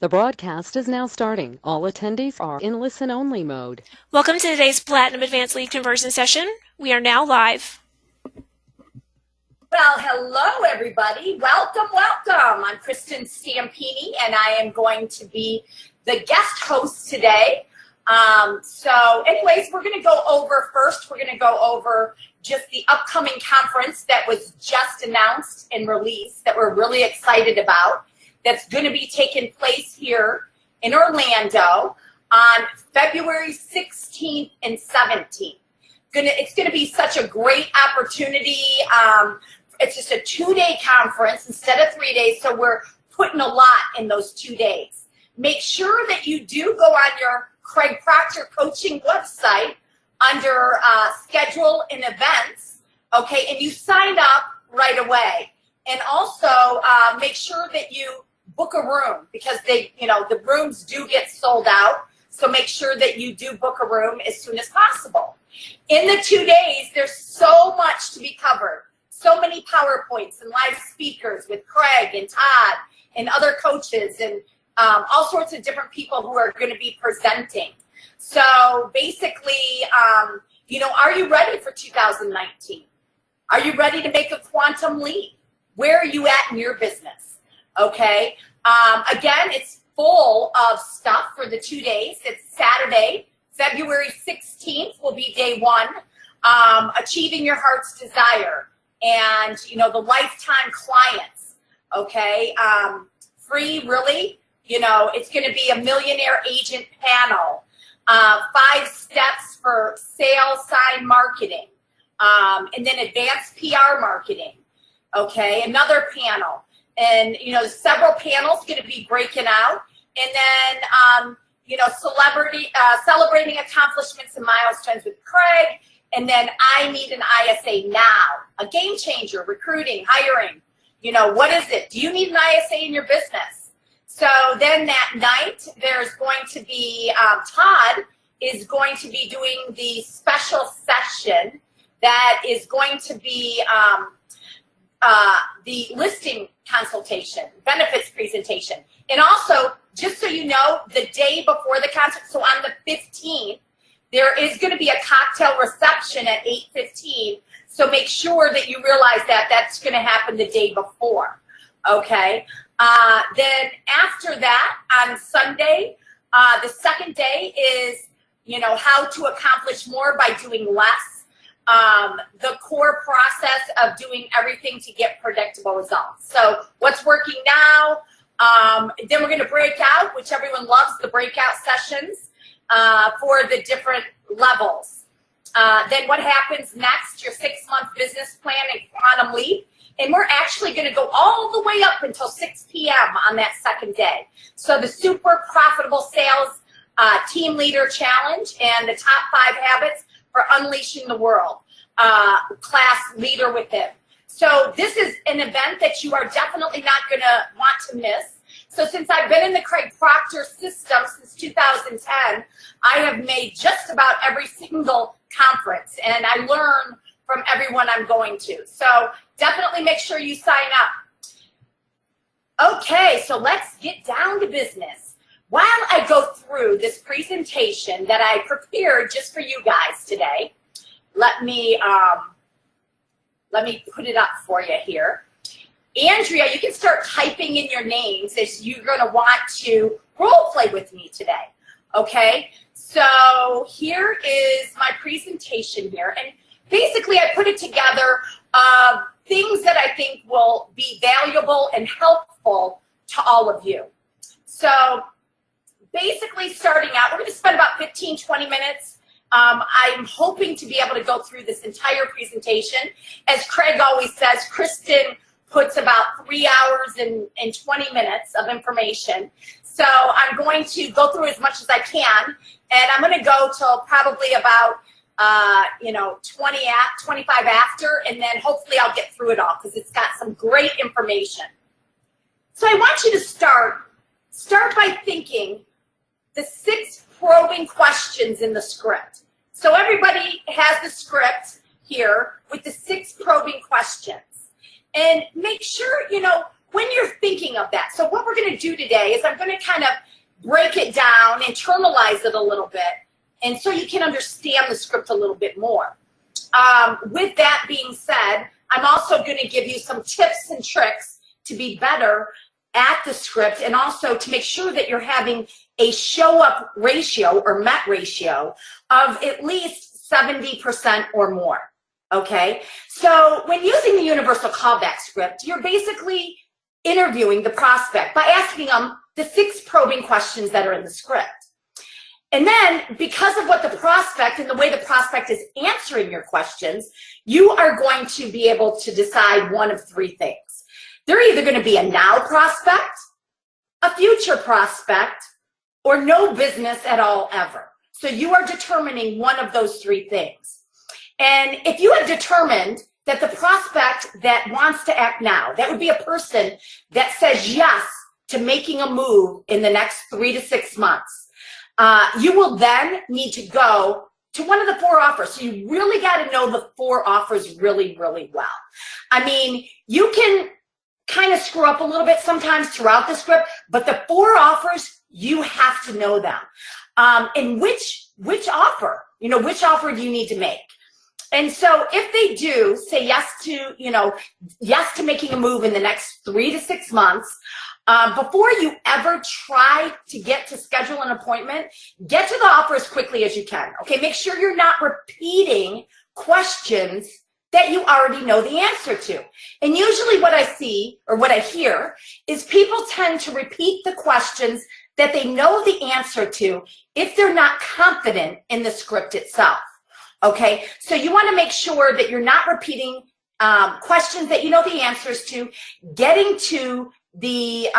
The broadcast is now starting. All attendees are in listen-only mode. Welcome to today's Platinum Advanced Lead Conversion session. We are now live. Well, hello, everybody. Welcome, welcome. I'm Kristen Stampini, and I am going to be the guest host today. Anyways, we're going to go over just the upcoming conference that was just announced and released that we're really excited about. That's going to be taking place here in Orlando on February 16th and 17th. It's going to be such a great opportunity. It's just a 2-day conference instead of 3 days, so we're putting a lot in those 2 days. Make sure that you do go on your Craig Proctor Coaching website under schedule and events, okay, and you sign up right away. And also make sure that you book a room because the rooms do get sold out. So make sure that you do book a room as soon as possible. In the 2 days, there's so much to be covered. So many PowerPoints and live speakers with Craig and Todd and other coaches and all sorts of different people who are going to be presenting. So basically, are you ready for 2019? Are you ready to make a quantum leap? Where are you at in your business? Okay. Again, it's full of stuff for the 2 days. It's Saturday, February 16th will be day one. Achieving your heart's desire and, the lifetime clients. Okay. Free, really. It's going to be a millionaire agent panel. 5 steps for sales sign marketing. And then advanced PR marketing. Okay, another panel. And, several panels going to be breaking out. And then, celebrating accomplishments and milestones with Craig. And then I need an ISA now. A game changer, recruiting, hiring. What is it? Do you need an ISA in your business? So then that night, there's going to be, Todd is going to be doing the special session that is going to be the listing consultation, benefits presentation. And also, just so you know, the day before the concert, so on the 15th, there is going to be a cocktail reception at 8:15. So make sure that you realize that that's going to happen the day before. Okay. Then after that, on Sunday, the second day is, how to accomplish more by doing less. The core process of doing everything to get predictable results. So what's working now? Then we're going to break out, which everyone loves, the breakout sessions for the different levels. Then what happens next? Your 6-month business plan and quantum leap. And we're actually going to go all the way up until 6 p.m. on that second day. So the super profitable sales team leader challenge and the top 5 habits for unleashing the world, class leader within. So this is an event that you are definitely not going to want to miss. So since I've been in the Craig Proctor system since 2010, I have made just about every single conference, and I learn from everyone I'm going to. So definitely make sure you sign up. Okay, so let's get down to business. While I go through this presentation that I prepared just for you guys today, let me put it up for you here. Andrea, you can start typing in your names as you're going to want to role play with me today. Okay, so here is my presentation here. And basically, I put it together things that I think will be valuable and helpful to all of you. So basically, starting out, we're going to spend about 15, 20 minutes. I'm hoping to be able to go through this entire presentation. As Craig always says, Kristen puts about 3 hours and 20 minutes of information. So I'm going to go through as much as I can, and I'm going to go till probably about 25 after, and then hopefully I'll get through it all because it's got some great information. So I want you to start by thinking the 6 probing questions in the script. So everybody has the script here with the 6 probing questions. And make sure, when you're thinking of that, so what we're going to do today is I'm going to kind of break it down, internalize it a little bit, and so you can understand the script a little bit more. With that being said, I'm also going to give you some tips and tricks to be better at the script, and also to make sure that you're having a show-up ratio or MET ratio of at least 70% or more. Okay, so when using the universal callback script, you're basically interviewing the prospect by asking them the 6 probing questions that are in the script. And then, because of what the prospect and the way the prospect is answering your questions, you are going to be able to decide one of 3 things. They're either going to be a now prospect, a future prospect, or no business at all ever. So you are determining one of those 3 things. And if you have determined that the prospect that wants to act now, that would be a person that says yes to making a move in the next 3 to 6 months, you will then need to go to one of the 4 offers. So you really got to know the 4 offers really, really well. I mean, you can kind of screw up a little bit sometimes throughout the script, but the 4 offers, you have to know them. And which offer, which offer do you need to make? And so if they do say yes to, yes to making a move in the next 3 to 6 months, before you ever try to get to schedule an appointment, get to the offer as quickly as you can. Okay, make sure you're not repeating questions that you already know the answer to. And usually what I see or what I hear is people tend to repeat the questions that they know the answer to if they're not confident in the script itself. Okay, so you want to make sure that you're not repeating questions that you know the answers to, getting to the,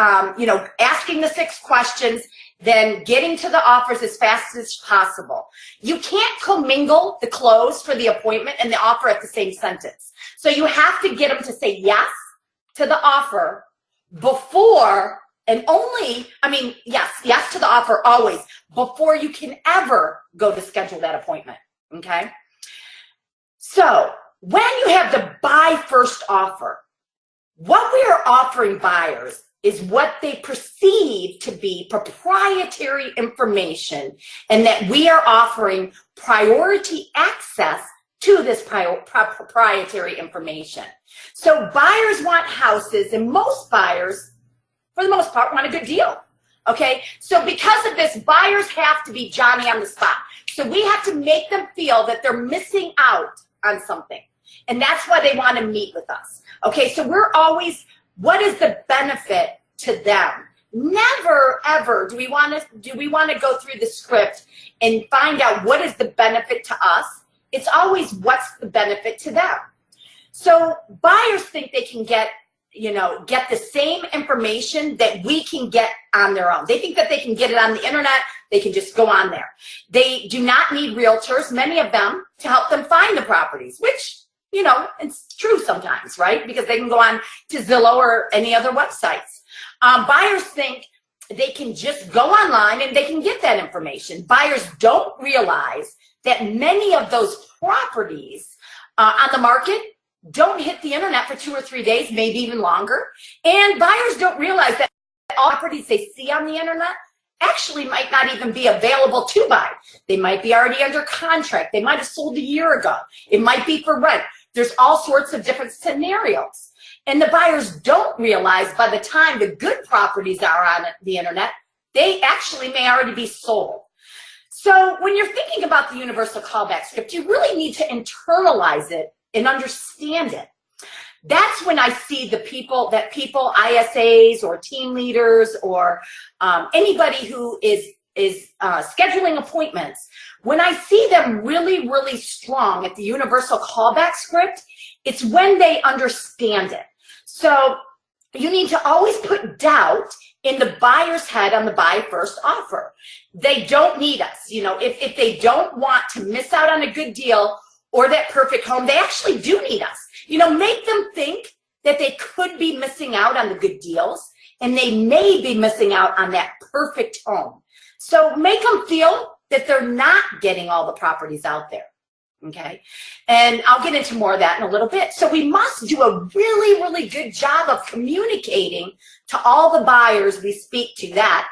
asking the 6 questions, then getting to the offers as fast as possible. You can't commingle the close for the appointment and the offer at the same sentence. So you have to get them to say yes to the offer before, and only, yes to the offer always, before you can ever go to schedule that appointment. Okay, so when you have the buy first offer, what we are offering buyers is what they perceive to be proprietary information, and that we are offering priority access to this proprietary information. So buyers want houses, and most buyers, for the most part, want a good deal. Okay, so because of this, buyers have to be Johnny on the spot. So we have to make them feel that they're missing out on something. And that's why they want to meet with us. Okay, so we're always, what is the benefit to them? Never, ever do we want to go through the script and find out what is the benefit to us. It's always what's the benefit to them. So buyers think they can get the same information that we can get on their own. They think that they can get it on the internet. They can just go on there. They do not need realtors, many of them, to help them find the properties, which, it's true sometimes, right? Because they can go on to Zillow or any other websites. Buyers think they can just go online and they can get that information. Buyers don't realize that many of those properties on the market don't hit the internet for 2 or 3 days, maybe even longer. And buyers don't realize that all properties they see on the internet actually might not even be available to buy. They might be already under contract. They might have sold a year ago. It might be for rent. There's all sorts of different scenarios. And the buyers don't realize by the time the good properties are on the internet, they actually may already be sold. So when you're thinking about the universal callback script, you really need to internalize it and understand it. That's when I see people, ISAs or team leaders or anybody who is scheduling appointments, when I see them really, really strong at the universal callback script, it's when they understand it. So you need to always put doubt in the buyer's head on the buy first offer. They don't need us. If they don't want to miss out on a good deal or that perfect home, they actually do need us. Make them think that they could be missing out on the good deals, and they may be missing out on that perfect home. So make them feel that they're not getting all the properties out there. Okay, and I'll get into more of that in a little bit. So we must do a really, really good job of communicating to all the buyers we speak to that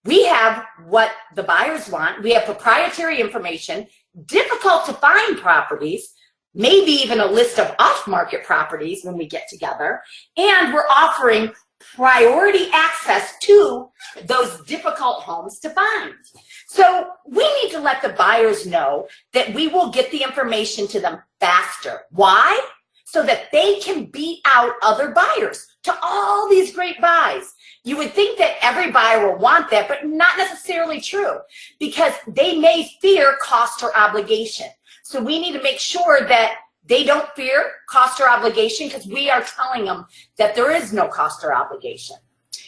we have what the buyers want. We have proprietary information, difficult to find properties, maybe even a list of off-market properties when we get together, and we're offering priority access to those difficult homes to find. So we need to let the buyers know that we will get the information to them faster. Why? So that they can beat out other buyers to all these great buys. You would think that every buyer will want that, but not necessarily true, because they may fear cost or obligation. So we need to make sure that they don't fear cost or obligation, because we are telling them that there is no cost or obligation.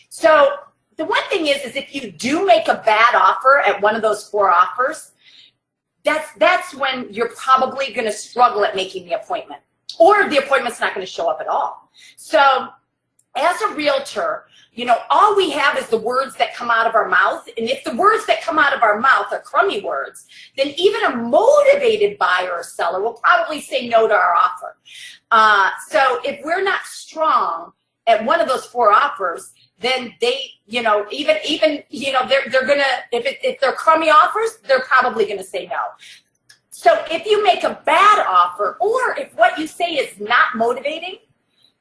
So the one thing is if you do make a bad offer at one of those 4 offers, that's when you're probably going to struggle at making the appointment, or the appointment's not going to show up at all. So as a realtor, you know, all we have is the words that come out of our mouth. And if the words that come out of our mouth are crummy words, then even a motivated buyer or seller will probably say no to our offer. So if we're not strong at one of those 4 offers, then they, you know, even you know, they're gonna, if they're crummy offers, they're probably gonna say no. So if you make a bad offer, or if what you say is not motivating,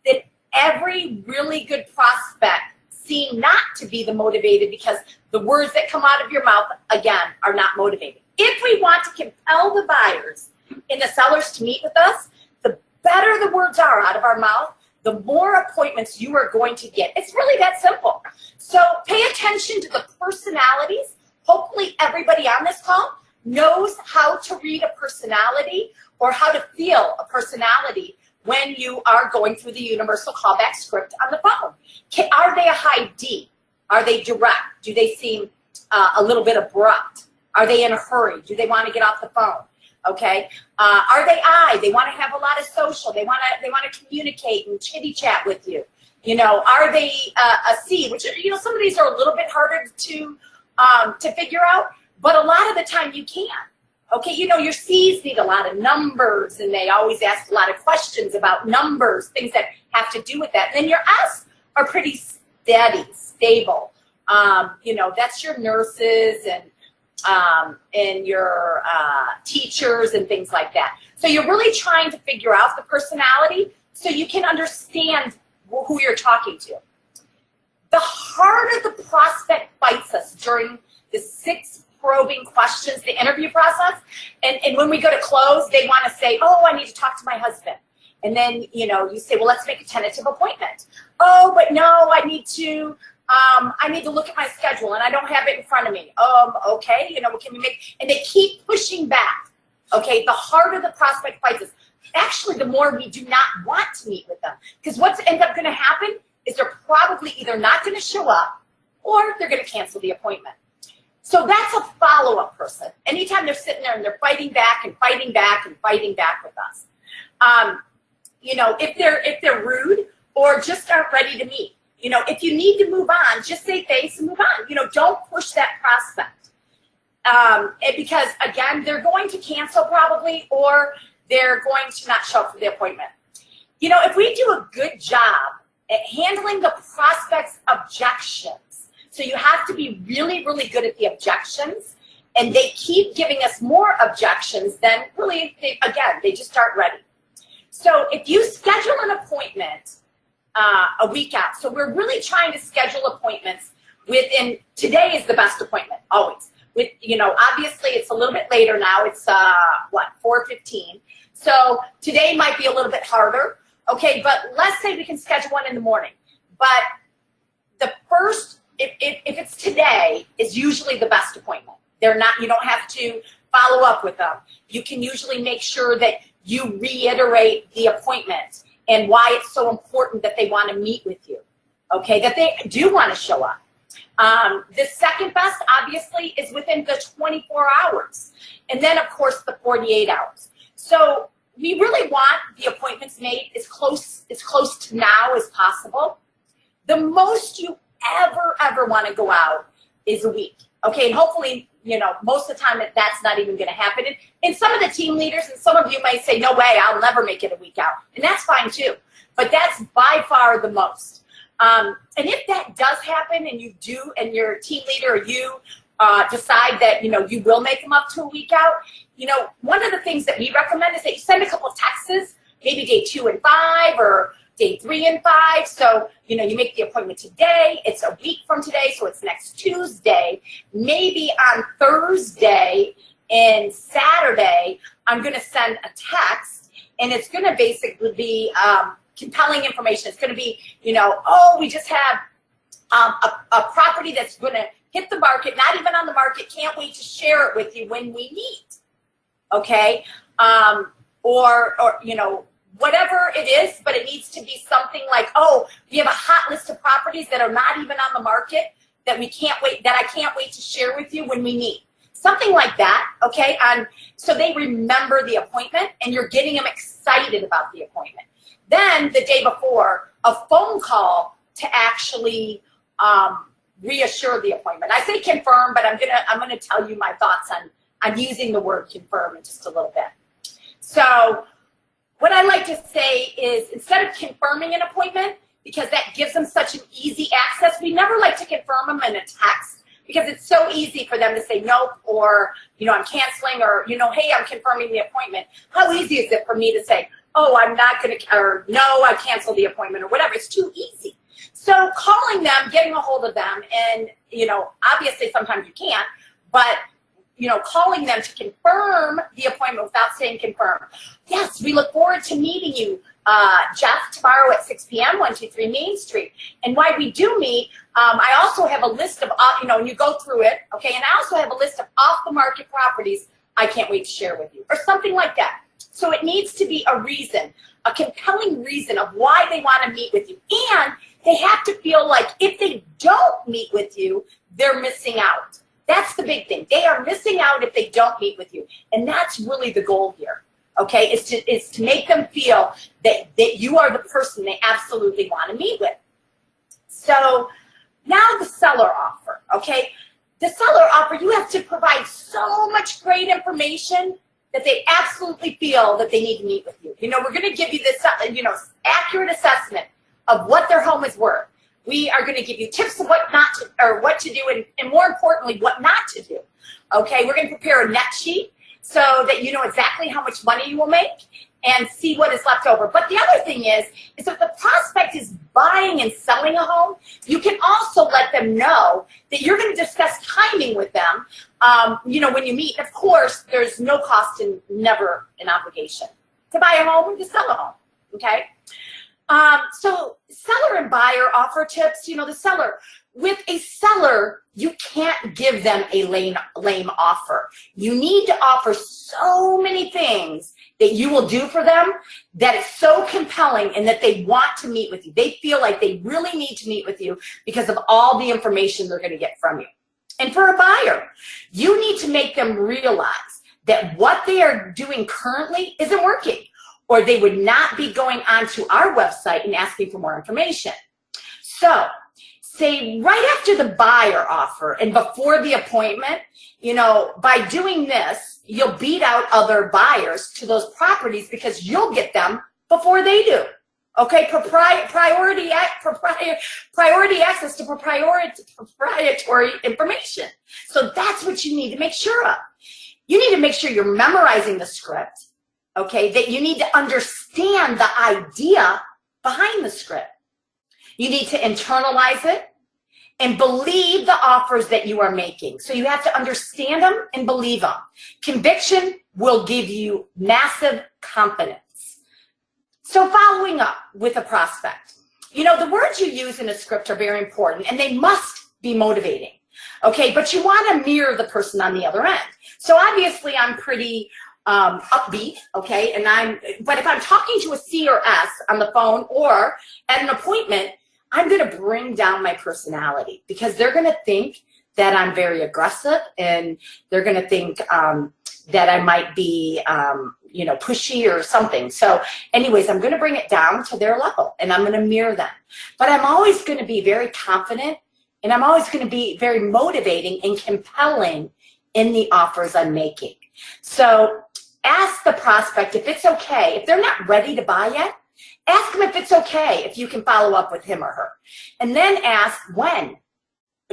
then every really good prospect seem not to be the motivated, because the words that come out of your mouth, again, are not motivating. If we want to compel the buyers and the sellers to meet with us, the better the words are out of our mouth, the more appointments you are going to get. It's really that simple. So pay attention to the personalities. Hopefully everybody on this call knows how to read a personality, or how to feel a personality when you are going through the universal callback script on the phone. Are they a high D? Are they direct? Do they seem a little bit abrupt? Are they in a hurry? Do they want to get off the phone? Okay. Are they I? They want to have a lot of social. They want to communicate and chitty chat with you. You know, are they a C? Which, you know, some of these are a little bit harder to figure out, but a lot of the time you can. Okay, you know, your C's need a lot of numbers, and they always ask a lot of questions about numbers, things that have to do with that. And then your S are pretty steady, stable. You know, that's your nurses and your teachers and things like that. So you're really trying to figure out the personality so you can understand who you're talking to. The harder the prospect fights us during the 6 probing questions, the interview process, and when we go to close, they want to say, oh, I need to talk to my husband. And then, you know, you say, well, let's make a tentative appointment. Oh, but no, I need to look at my schedule, and I don't have it in front of me. Okay, you know, what can we make? And they keep pushing back. Okay, the harder the prospect fights us, actually, the more we do not want to meet with them. Because what's end up going to happen is they're probably either not going to show up, or they're going to cancel the appointment. So that's a follow-up person. Anytime they're sitting there and they're fighting back and fighting back and fighting back with us. You know, if they're rude or just aren't ready to meet. You know, if you need to move on, just say thanks and move on. You know, don't push that prospect. Because, again, they're going to cancel probably, or they're going to not show up for the appointment. You know, if we do a good job at handling the prospect's objections, so you have to be really, really good at the objections, and they keep giving us more objections, then really, they just aren't ready. So if you schedule an appointment a week out, so we're really trying to schedule appointments within, today is the best appointment, always. With, you know, obviously it's a little bit later now, it's 4:15. So today might be a little bit harder, okay, but let's say we can schedule one in the morning. But the first, if it's today, is usually the best appointment. They're not, you don't have to follow up with them. You can usually make sure that you reiterate the appointment and why it's so important that they want to meet with you, okay, that they do want to show up. The second best, obviously, is within the 24 hours. And then, of course, the 48 hours. So we really want the appointments made as close to now as possible. The most you ever want to go out is a week. Okay, and hopefully, most of the time that's not even going to happen. And some of the team leaders and some of you may say, no way, I'll never make it a week out. And that's fine too. But that's by far the most. And if that does happen and you do, and your team leader or you decide that, you will make them up to a week out, one of the things that we recommend is that you send a couple of texts, maybe day 2 and 5 or day 3 and 5. So, you make the appointment today. It's a week from today, so it's next Tuesday. Maybe on Thursday and Saturday, I'm going to send a text, and it's going to basically be compelling information. It's going to be, we just have a property that's going to hit the market, not even on the market, can't wait to share it with you when we meet. Okay? Or whatever it is, but it needs to be something like, we have a hot list of properties that are not even on the market that I can't wait to share with you when we meet. Something like that, okay? So they remember the appointment, and you're getting them excited about the appointment. Then the day before, a phone call to actually reassure the appointment. I say confirm, but I'm gonna tell you my thoughts on using the word confirm in just a little bit. So what I like to say is, instead of confirming an appointment, because that gives them such an easy access, we never like to confirm them in a text, because it's so easy for them to say nope, or, I'm canceling, or, hey, I'm confirming the appointment. How easy is it for me to say, oh, I'm not going to, or no, I canceled the appointment, or whatever. It's too easy. So calling them, getting a hold of them, and, obviously sometimes you can't, but, calling them to confirm the appointment without saying confirm. Yes, we look forward to meeting you, Jeff, tomorrow at 6 p.m., 123 Main Street. And why we do meet, I also have a list of, and you go through it, okay, and I also have a list of off-the-market properties I can't wait to share with you, or something like that. So it needs to be a reason, a compelling reason of why they want to meet with you. And they have to feel like if they don't meet with you, they're missing out. That's the big thing. They are missing out if they don't meet with you. And that's really the goal here, okay, is to make them feel that you are the person they absolutely want to meet with. So now the seller offer, okay? The seller offer, you have to provide so much great information that they absolutely feel that they need to meet with you. We're going to give you this, accurate assessment of what their home is worth. We are going to give you tips of what to do, and more importantly, what not to do. Okay, we're going to prepare a net sheet so that you know exactly how much money you will make and see what is left over. But the other thing is if the prospect is buying and selling a home, you can also let them know that you're going to discuss timing with them, when you meet. Of course, there's no cost and never an obligation to buy a home or to sell a home, okay? So seller and buyer offer tips. With a seller, you can't give them a lame offer. You need to offer so many things that you will do for them that is so compelling and that they want to meet with you. They feel like they really need to meet with you because of all the information they're going to get from you. And for a buyer, you need to make them realize that what they are doing currently isn't working, or they would not be going onto our website and asking for more information. So say right after the buyer offer and before the appointment, by doing this, you'll beat out other buyers to those properties because you'll get them before they do. Okay, priority access to proprietary information. So that's what you need to make sure of. You need to make sure you're memorizing the script, okay, that you need to understand the idea behind the script. You need to internalize it and believe the offers that you are making. So you have to understand them and believe them. Conviction will give you massive confidence. So following up with a prospect, the words you use in a script are very important and they must be motivating, okay? But you want to mirror the person on the other end. So obviously I'm pretty upbeat, okay? But if I'm talking to a C or S on the phone or at an appointment, I'm going to bring down my personality because they're going to think that I'm very aggressive and they're going to think that I might be, pushy or something. So anyways, I'm going to bring it down to their level and I'm going to mirror them. But I'm always going to be very confident and I'm always going to be very motivating and compelling in the offers I'm making. So ask the prospect if it's okay. If they're not ready to buy yet, ask them if it's okay if you can follow up with him or her. And then ask when.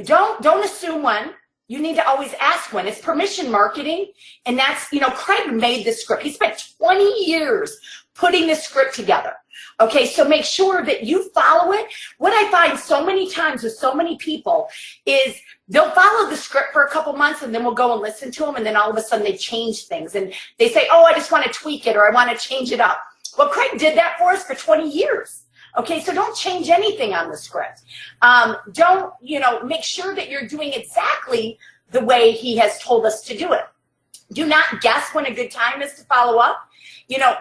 Don't assume when. You need to always ask when. It's permission marketing. And that's, Craig made this script. He spent 20 years putting this script together. Okay, so make sure that you follow it. What I find so many times with so many people is they'll follow the script for a couple months and then we'll go and listen to them, and then all of a sudden they change things and they say, oh, I just want to tweak it or I want to change it up. Well, Craig did that for us for 20 years. Okay, so don't change anything on the script. Make sure that you're doing exactly the way he has told us to do it. Do not guess when a good time is to follow up.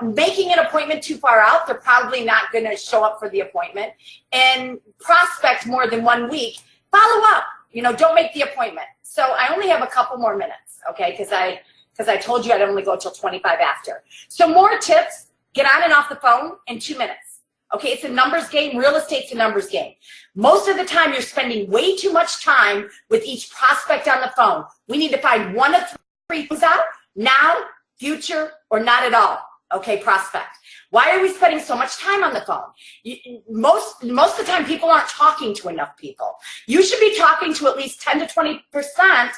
Making an appointment too far out, they're probably not going to show up for the appointment. And prospect more than 1 week, follow up. Don't make the appointment. So I only have a couple more minutes, okay, because I told you I'd only go till 25 after. So more tips, get on and off the phone in 2 minutes. Okay, it's a numbers game. Real estate's a numbers game. Most of the time, you're spending way too much time with each prospect on the phone. We need to find one of three things out: now, future, or not at all. Okay, prospect. Why are we spending so much time on the phone? Most of the time, people aren't talking to enough people. You should be talking to at least 10 to 20%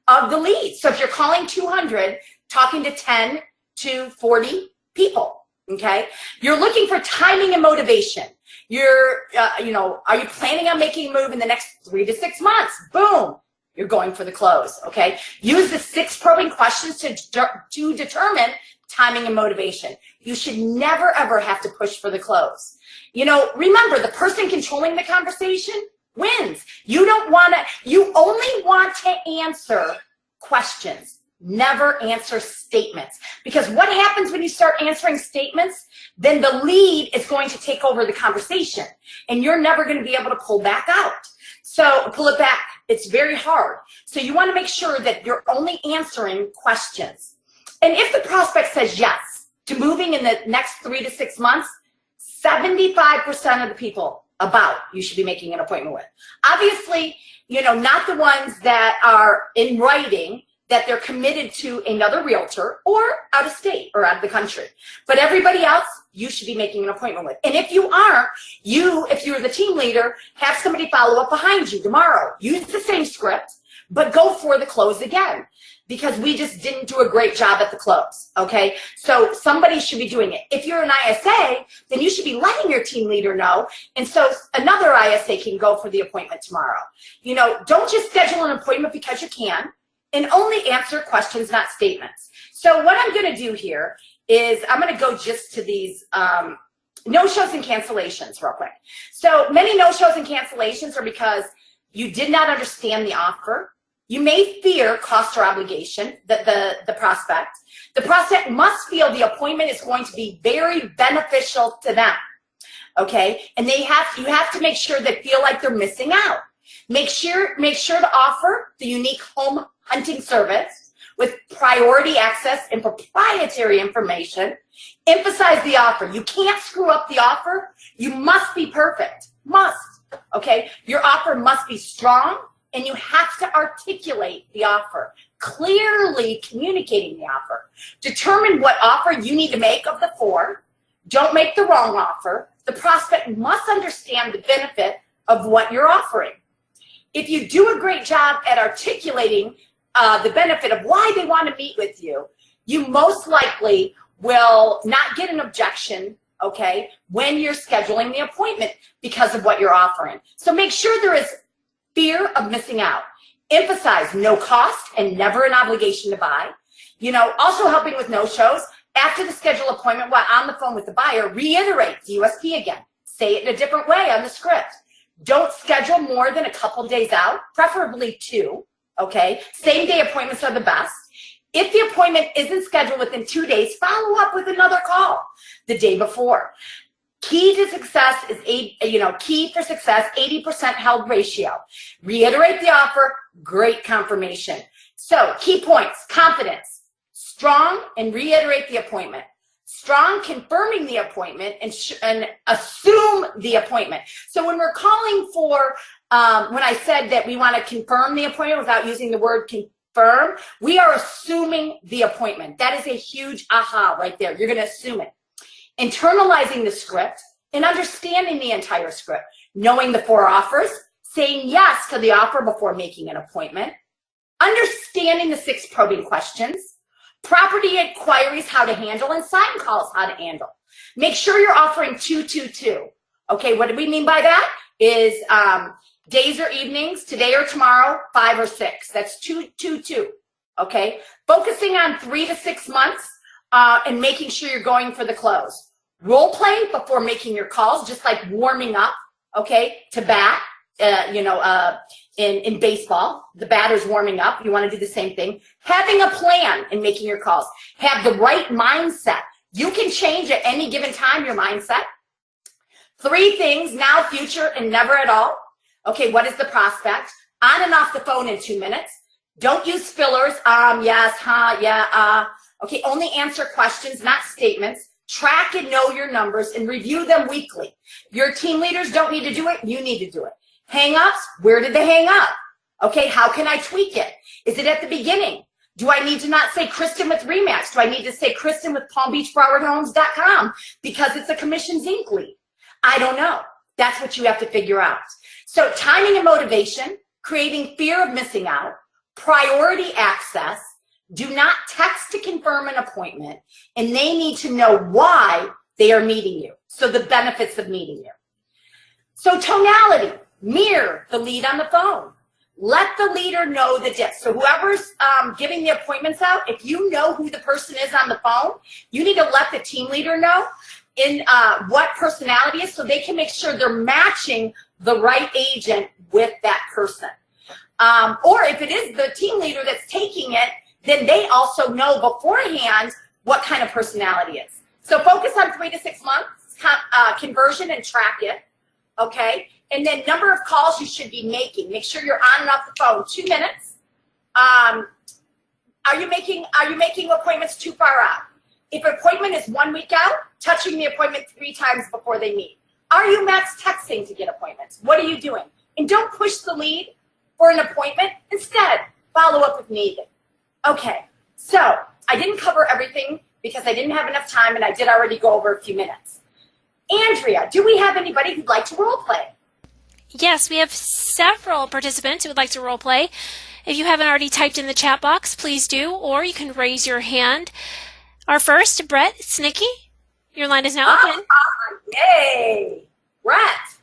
of the leads. So if you're calling 200, talking to 10 to 40 people. Okay, you're looking for timing and motivation. Are you planning on making a move in the next 3 to 6 months? Boom, you're going for the close. Okay, use the 6 probing questions to determine timing and motivation. You should never ever have to push for the close. Remember, the person controlling the conversation wins. You only want to answer questions. Never answer statements. Because what happens when you start answering statements? Then the lead is going to take over the conversation and you're never going to be able to pull back out. So pull it back. It's very hard. So you want to make sure that you're only answering questions. And if the prospect says yes to moving in the next 3 to 6 months, 75% of the people you should be making an appointment with. Obviously, not the ones that are in writing that they're committed to another realtor or out of state or out of the country. But everybody else, you should be making an appointment with. And if you aren't, if you're the team leader, have somebody follow up behind you tomorrow. Use the same script, but go for the close again, because we just didn't do a great job at the close, okay? So somebody should be doing it. If you're an ISA, then you should be letting your team leader know, and so another ISA can go for the appointment tomorrow. Don't just schedule an appointment because you can, and only answer questions, not statements. So what I'm going to do here is I'm going to go just to these no-shows and cancellations real quick. So many no-shows and cancellations are because you did not understand the offer. You may fear cost or obligation, the prospect. The prospect must feel the appointment is going to be very beneficial to them, okay? And you have to make sure they feel like they're missing out. Make sure to offer the unique home hunting service with priority access and proprietary information. Emphasize the offer. You can't screw up the offer. You must be perfect. Must. Okay? Your offer must be strong, and you have to articulate the offer, clearly communicating the offer. Determine what offer you need to make of the 4. Don't make the wrong offer. The prospect must understand the benefit of what you're offering. If you do a great job at articulating the benefit of why they want to meet with you, you most likely will not get an objection, okay, when you're scheduling the appointment because of what you're offering. So make sure there is fear of missing out. Emphasize no cost and never an obligation to buy. Also helping with no-shows, after the scheduled appointment while on the phone with the buyer, reiterate the USP again. Say it in a different way on the script. Don't schedule more than a couple days out, preferably 2, okay? Same day appointments are the best. If the appointment isn't scheduled within 2 days, follow up with another call the day before. Key for success, 80% held ratio. Reiterate the offer, great confirmation. So key points: confidence, strong, and reiterate the appointment. Strong, confirming the appointment and assume the appointment. So when we're calling for when I said that we want to confirm the appointment without using the word confirm, we are assuming the appointment. That is a huge aha right there. You're going to assume it. Internalizing the script and understanding the entire script, knowing the 4 offers, saying yes to the offer before making an appointment, understanding the 6 probing questions, property inquiries, how to handle, and sign calls, how to handle. Make sure you're offering 222. Okay, what do we mean by that? Is days or evenings, today or tomorrow, 5 or 6. That's 222. Okay, focusing on 3 to 6 months and making sure you're going for the close. Role play before making your calls, just like warming up, okay, to bat. In baseball, the batter's warming up. You want to do the same thing. Having a plan in making your calls. Have the right mindset. You can change at any given time your mindset. 3 things, now, future, and never at all. Okay, what is the prospect? On and off the phone in 2 minutes. Don't use fillers, yes, huh, yeah, Okay, only answer questions, not statements. Track and know your numbers and review them weekly. Your team leaders don't need to do it. You need to do it. Hang-ups, where did they hang up? Okay, how can I tweak it? Is it at the beginning? Do I need to not say Kristen with Remax? Do I need to say Kristen with PalmBeachForwardHomes.com because it's a Commissions Inc. lead? I don't know. That's what you have to figure out. So timing and motivation, creating fear of missing out, priority access, do not text to confirm an appointment, and they need to know why they are meeting you. So the benefits of meeting you. So tonality, mirror the lead on the phone. Let the leader know the diff. So whoever's giving the appointments out, if you know who the person is on the phone, you need to let the team leader know in what personality is so they can make sure they're matching the right agent with that person. Or if it is the team leader that's taking it, then they also know beforehand what kind of personality it is. So focus on 3 to 6 months, conversion, and track it, okay? And then number of calls you should be making. Make sure you're on and off the phone 2 minutes. Are you making appointments too far out? If an appointment is 1 week out, touching the appointment 3 times before they meet. Are you max texting to get appointments? What are you doing? And don't push the lead for an appointment. Instead, follow up if needed. Okay, so I didn't cover everything because I didn't have enough time, and I did already go over a few minutes. Andrea, do we have anybody who'd like to role play? Yes, we have several participants who would like to role play. If you haven't already typed in the chat box, please do, or you can raise your hand. Our first, Brett Snicky, your line is now open. Yay! Brett.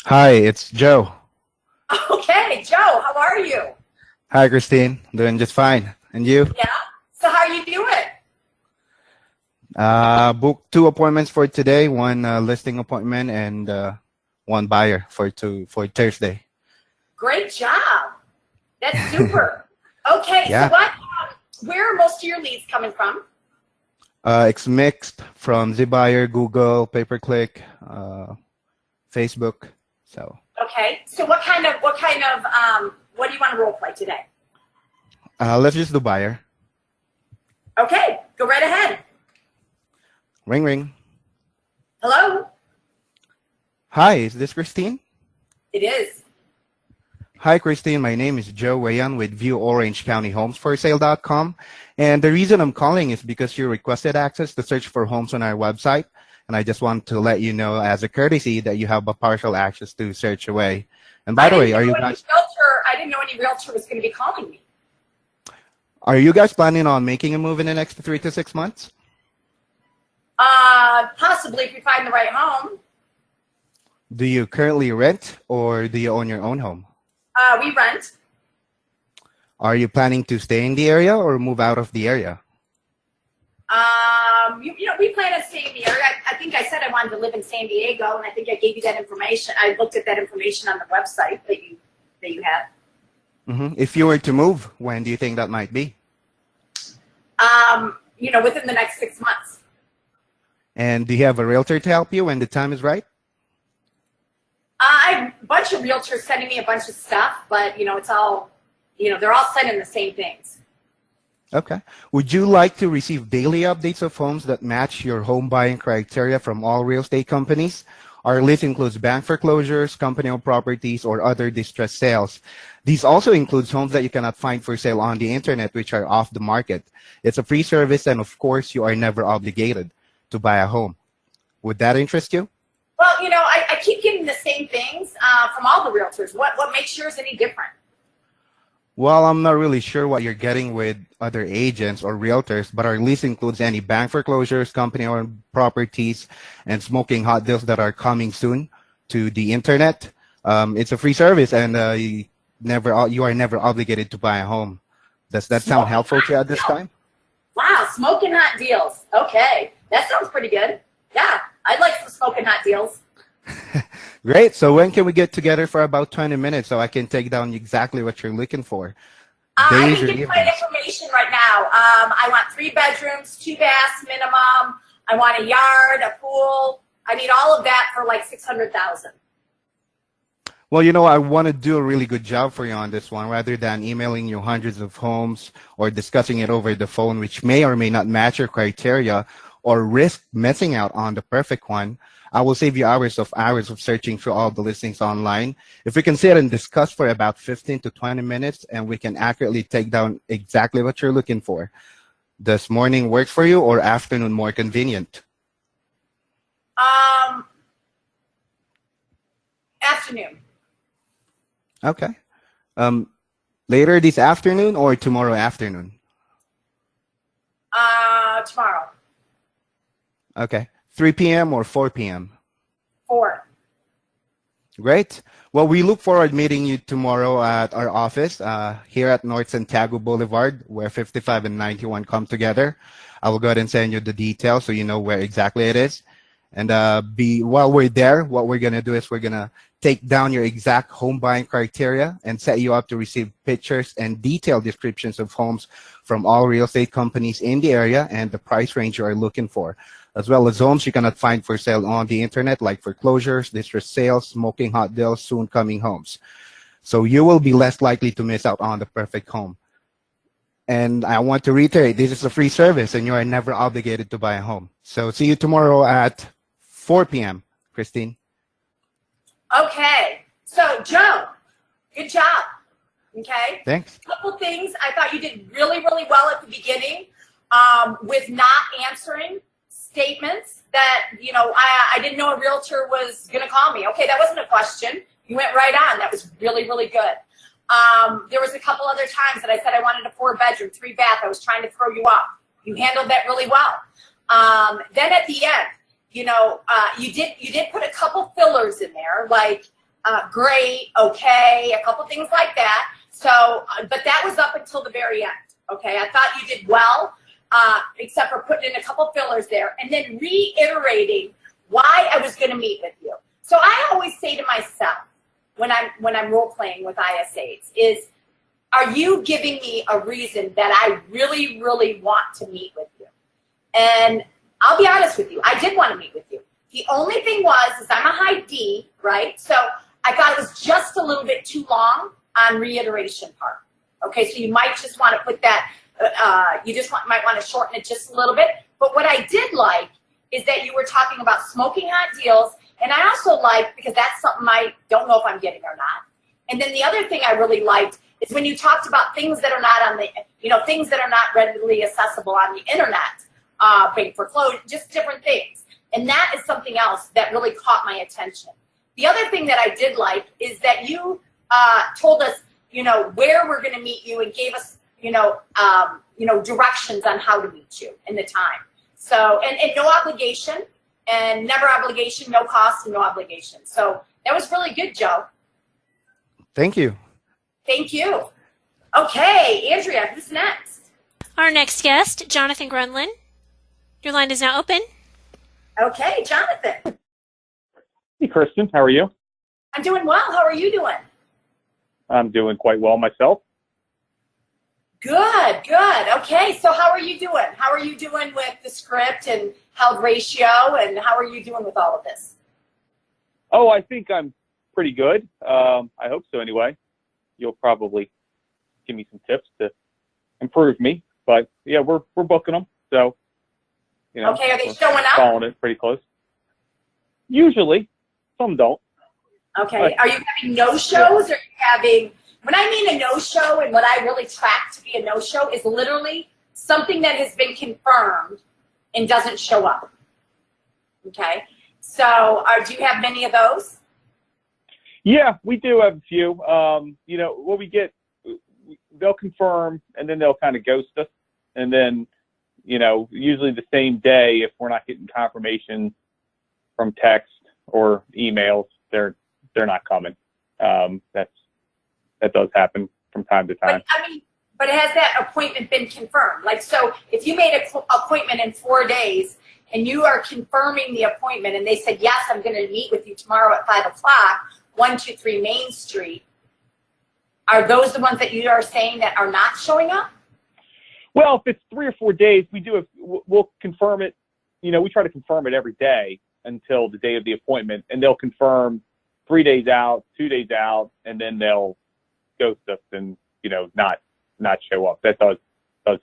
Hi, it's Joe. Okay, Joe, how are you? Hi, Christine. Doing just fine. And you? Yeah. So how are you doing? Booked 2 appointments for today, 1 listing appointment and 1 buyer for Thursday. Great job. That's super. Okay, Yeah. So where are most of your leads coming from? It's mixed from ZBuyer, Google, pay-per-click, Facebook. So. Okay. So what do you want to role play today? Let's just do buyer. Okay, go right ahead. Ring, ring. Hello? Hi, is this Christine? It is. Hi, Christine. My name is Joe Wayan with ViewOrangeCountyHomesForSale.com. And the reason I'm calling is because you requested access to search for homes on our website. And I just want to let you know as a courtesy that you have a partial access to search away. And by the way, are you guys... I didn't know any realtor was going to be calling me. Are you guys planning on making a move in the next 3 to 6 months? Possibly if we find the right home. Do you currently rent or do you own your own home? We rent. Are you planning to stay in the area or move out of the area? We plan on staying in the area. I think I said I wanted to live in San Diego, and I think I gave you that information. I looked at that information on the website that you have. Mm-hmm. If you were to move, when do you think that might be? Within the next 6 months. And do you have a realtor to help you when the time is right? I have a bunch of realtors sending me a bunch of stuff, but, it's all, they're all sending the same things. Okay. Would you like to receive daily updates of homes that match your home buying criteria from all real estate companies? Our list includes bank foreclosures, company-owned properties, or other distressed sales. These also includes homes that you cannot find for sale on the internet, which are off the market. It's a free service, and of course, you are never obligated to buy a home. Would that interest you? Well, you know, I keep getting the same things from all the realtors. What makes yours any different? Well, I'm not really sure what you're getting with other agents or realtors, but our list includes any bank foreclosures, company-owned properties, and smoking hot deals that are coming soon to the internet. It's a free service, and you are never obligated to buy a home. Does that sound helpful to you at this time? Wow, smoking hot deals. Okay, that sounds pretty good. Yeah, I'd like some smoking hot deals. Great. So when can we get together for about 20 minutes so I can take down exactly what you're looking for? I can give you my information right now. I want 3 bedrooms, 2 baths minimum. I want a yard, a pool. I need all of that for like $600,000. Well, you know, I want to do a really good job for you on this one rather than emailing you hundreds of homes or discussing it over the phone, which may or may not match your criteria or risk missing out on the perfect one. I will save you hours of searching through all the listings online. If we can sit and discuss for about 15 to 20 minutes and we can accurately take down exactly what you're looking for. Does morning work for you or afternoon more convenient? Afternoon. Okay. Later this afternoon or tomorrow afternoon? Tomorrow. Okay. 3 p.m. or 4 p.m.? 4. Great. Well, we look forward to meeting you tomorrow at our office here at North Santiago Boulevard, where 55 and 91 come together. I will go ahead and send you the details so you know where exactly it is. And while we're there, what we're going to do is we're going to take down your exact home buying criteria and set you up to receive pictures and detailed descriptions of homes from all real estate companies in the area and the price range you are looking for, as well as homes you cannot find for sale on the internet, like foreclosures, distressed sales, smoking hot deals, soon coming homes. So you will be less likely to miss out on the perfect home. And I want to reiterate, this is a free service and you are never obligated to buy a home. So see you tomorrow at 4 p.m., Christine. Okay. So, Joe, good job. Okay? Thanks. A couple things. I thought you did really, really well at the beginning with not answering statements that, you know, I didn't know a realtor was going to call me. Okay, that wasn't a question. You went right on. That was really, really good. There was a couple other times that I said I wanted a 4-bedroom, 3-bath. I was trying to throw you off. You handled that really well. Then at the end, you know, you did put a couple fillers in there, like great, okay, a couple things like that. So, but that was up until the very end. Okay, I thought you did well. Except for putting in a couple fillers there and then reiterating why I was going to meet with you. So I always say to myself when I'm role playing with ISAs is, are you giving me a reason that I really, really want to meet with you? And I'll be honest with you, I did want to meet with you. The only thing is I'm a high D, right? So I thought it was just a little bit too long on reiteration part. Okay, so you might just want to put that. You just might want to shorten it just a little bit. But what I did like is that you were talking about smoking hot deals. And I also like, because that's something I don't know if I'm getting or not. And then the other thing I really liked is when you talked about things that are not on the, you know, things that are not readily accessible on the internet, bank foreclosure, just different things. And that is something else that really caught my attention. The other thing that I did like is that you told us, you know, where we're going to meet you and gave us, you know, directions on how to meet you and the time. So, and no obligation, and never obligation, no cost, and no obligation. So that was really good, Joe. Thank you. Thank you. Okay, Andrea, who's next? Our next guest, Jonathan Grunlin. Your line is now open. Okay, Jonathan. Hey, Kristen. How are you? I'm doing well. How are you doing? I'm doing quite well myself. Good, good. Okay, so how are you doing? How are you doing with the script and held ratio, and how are you doing with all of this? Oh, I think I'm pretty good. I hope so anyway. You'll probably give me some tips to improve me. But, yeah, we're booking them. So, you know, okay, are they showing up? Following it pretty close. Usually, some don't. Okay. Are you having no-shows, or are you having, when I mean a no-show and what I really track to be a no-show is literally something that has been confirmed and doesn't show up. Okay. So do you have many of those? Yeah, we do have a few. You know, what we get, they'll confirm and then they'll kind of ghost us. And then, you know, usually the same day, if we're not getting confirmation from text or emails, they're not coming. That does happen from time to time. But has that appointment been confirmed? Like, so if you made an appointment in 4 days and you are confirming the appointment and they said, yes, I'm going to meet with you tomorrow at 5 o'clock, 123 Main Street, are those the ones that you are saying that are not showing up? Well, if it's 3 or 4 days, we'll confirm it. You know, we try to confirm it every day until the day of the appointment, and they'll confirm 3 days out, 2 days out, and then they'll ghost us and, you know, not show up. That does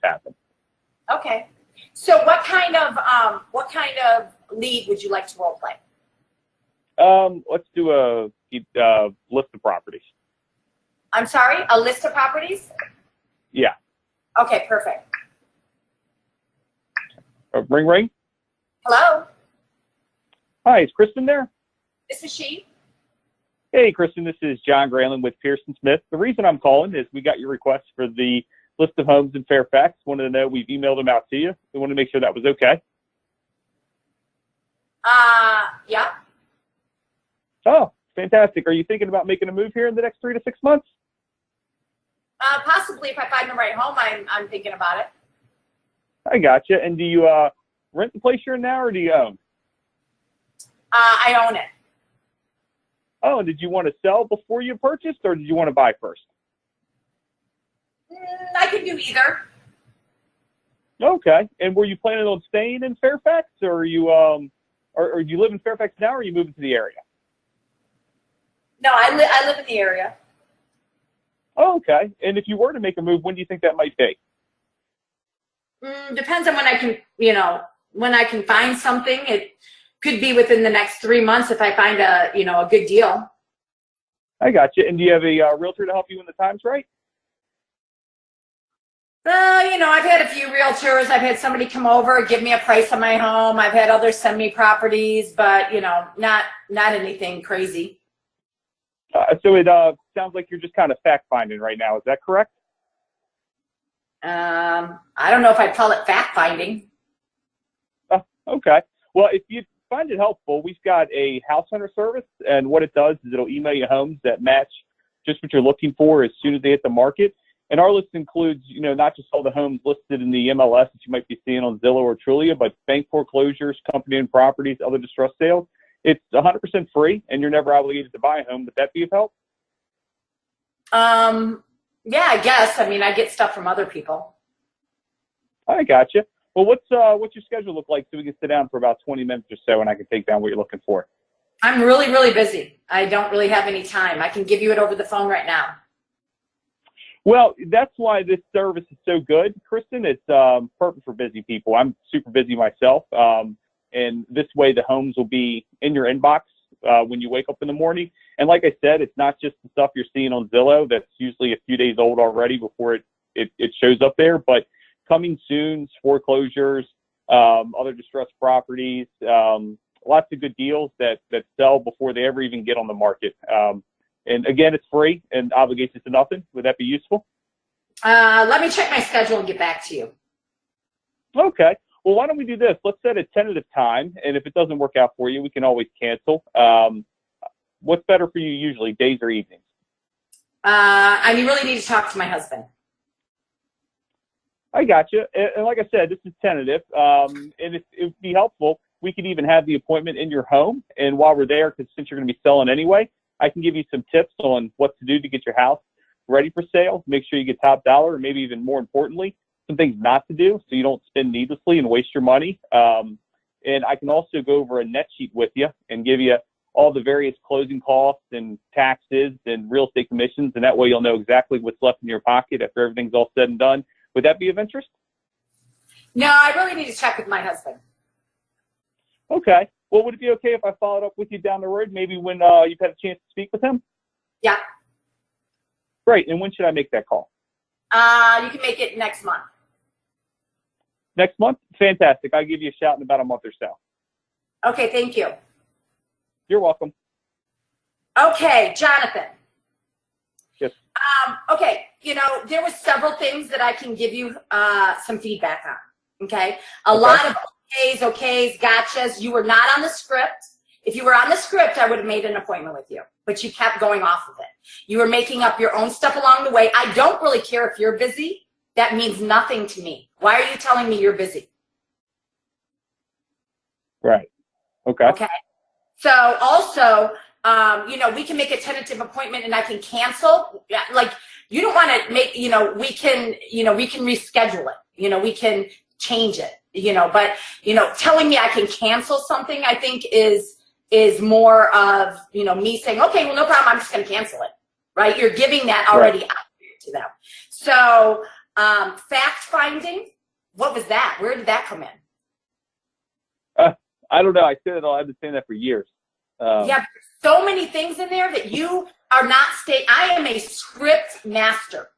happen. Okay. So what kind of lead would you like to role play? Let's do a list of properties. I'm sorry, a list of properties? Yeah. Okay, perfect. Ring, ring. Hello, Hi, is Kristen there? this is she. Hey, Kristen, this is John Grayland with Pearson Smith. The reason I'm calling is we got your request for the list of homes in Fairfax. Wanted to know, we've emailed them out to you. We wanted to make sure that was okay. Yeah. Oh, fantastic. Are you thinking about making a move here in the next 3 to 6 months? Possibly if I find the right home, I'm thinking about it. I gotcha. And do you rent the place you're in now, or do you own? I own it. Oh, and did you want to sell before you purchased, or did you want to buy first? I can do either. Okay. And were you planning on staying in Fairfax, or are you or do you live in Fairfax now, or are you moving to the area? No, I live in the area. Oh, okay. And if you were to make a move, when do you think that might be? Depends on when I can, when I can find something. It could be within the next 3 months if I find a good deal. I got you. And do you have a realtor to help you when the time's right? I've had a few realtors. I've had somebody come over, give me a price on my home. I've had others send me properties, but, not anything crazy. So it sounds like you're just kind of fact-finding right now. Is that correct? I don't know if I'd call it fact-finding. Okay. Well, if you find it helpful, we've got a house hunter service, and what it does is it'll email you homes that match just what you're looking for as soon as they hit the market. And our list includes, not just all the homes listed in the MLS that you might be seeing on Zillow or Trulia, but bank foreclosures, company-owned properties, other distressed sales. It's 100% free, and you're never obligated to buy a home. Would that be of help? Yeah, I guess. I get stuff from other people. I gotcha. Well, what's your schedule look like so we can sit down for about 20 minutes or so, and I can take down what you're looking for? I'm really, really busy. I don't really have any time. I can give you it over the phone right now. Well, that's why this service is so good, Kristen. It's perfect for busy people. I'm super busy myself, and this way the homes will be in your inbox when you wake up in the morning. And like I said, it's not just the stuff you're seeing on Zillow that's usually a few days old already before it shows up there, but coming soon, foreclosures, other distressed properties, lots of good deals that sell before they ever even get on the market. And again, it's free and obligates you to nothing. Would that be useful? Let me check my schedule and get back to you. Okay. Well, why don't we do this? Let's set a tentative time, and if it doesn't work out for you, we can always cancel. What's better for you usually, days or evenings? I really need to talk to my husband. I got you. And like I said, this is tentative, and it would be helpful. We could even have the appointment in your home, and while we're there, because since you're going to be selling anyway, I can give you some tips on what to do to get your house ready for sale. Make sure you get top dollar, or maybe even more importantly, some things not to do so you don't spend needlessly and waste your money. And I can also go over a net sheet with you and give you all the various closing costs and taxes and real estate commissions, and that way you'll know exactly what's left in your pocket after everything's all said and done. Would that be of interest? No, I really need to check with my husband. Okay. Well, would it be okay if I followed up with you down the road, maybe when you've had a chance to speak with him? Yeah. Great. And when should I make that call? You can make it next month. Next month? Fantastic. I'll give you a shout in about a month or so. Okay, thank you. You're welcome. Okay, Jonathan. Yes. Okay, you know, there was several things that I can give you some feedback on, okay? A lot of okays, gotchas. You were not on the script. If you were on the script, I would have made an appointment with you, but you kept going off of it. You were making up your own stuff along the way. I don't really care if you're busy. That means nothing to me. Why are you telling me you're busy? Right. Okay. Okay. So also, you know, we can make a tentative appointment and I can cancel. Like, you don't want to make, you know, we can reschedule it. You know, we can change it, you know, but, you know, telling me I can cancel something, I think is more of, you know, me saying, okay, well, no problem. I'm just going to cancel it. Right. You're giving that already out to them. So, fact finding, what was that? Where did that come in? I don't know. I said it all. I've been saying that for years. Yeah, so many things in there that you are not I am a script master.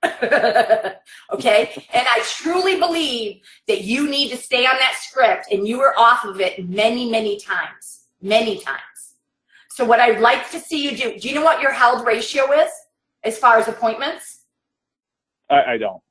Okay? And I truly believe that you need to stay on that script, and you were off of it many, many times. Many times. So what I'd like to see you do you know what your held ratio is as far as appointments? I don't.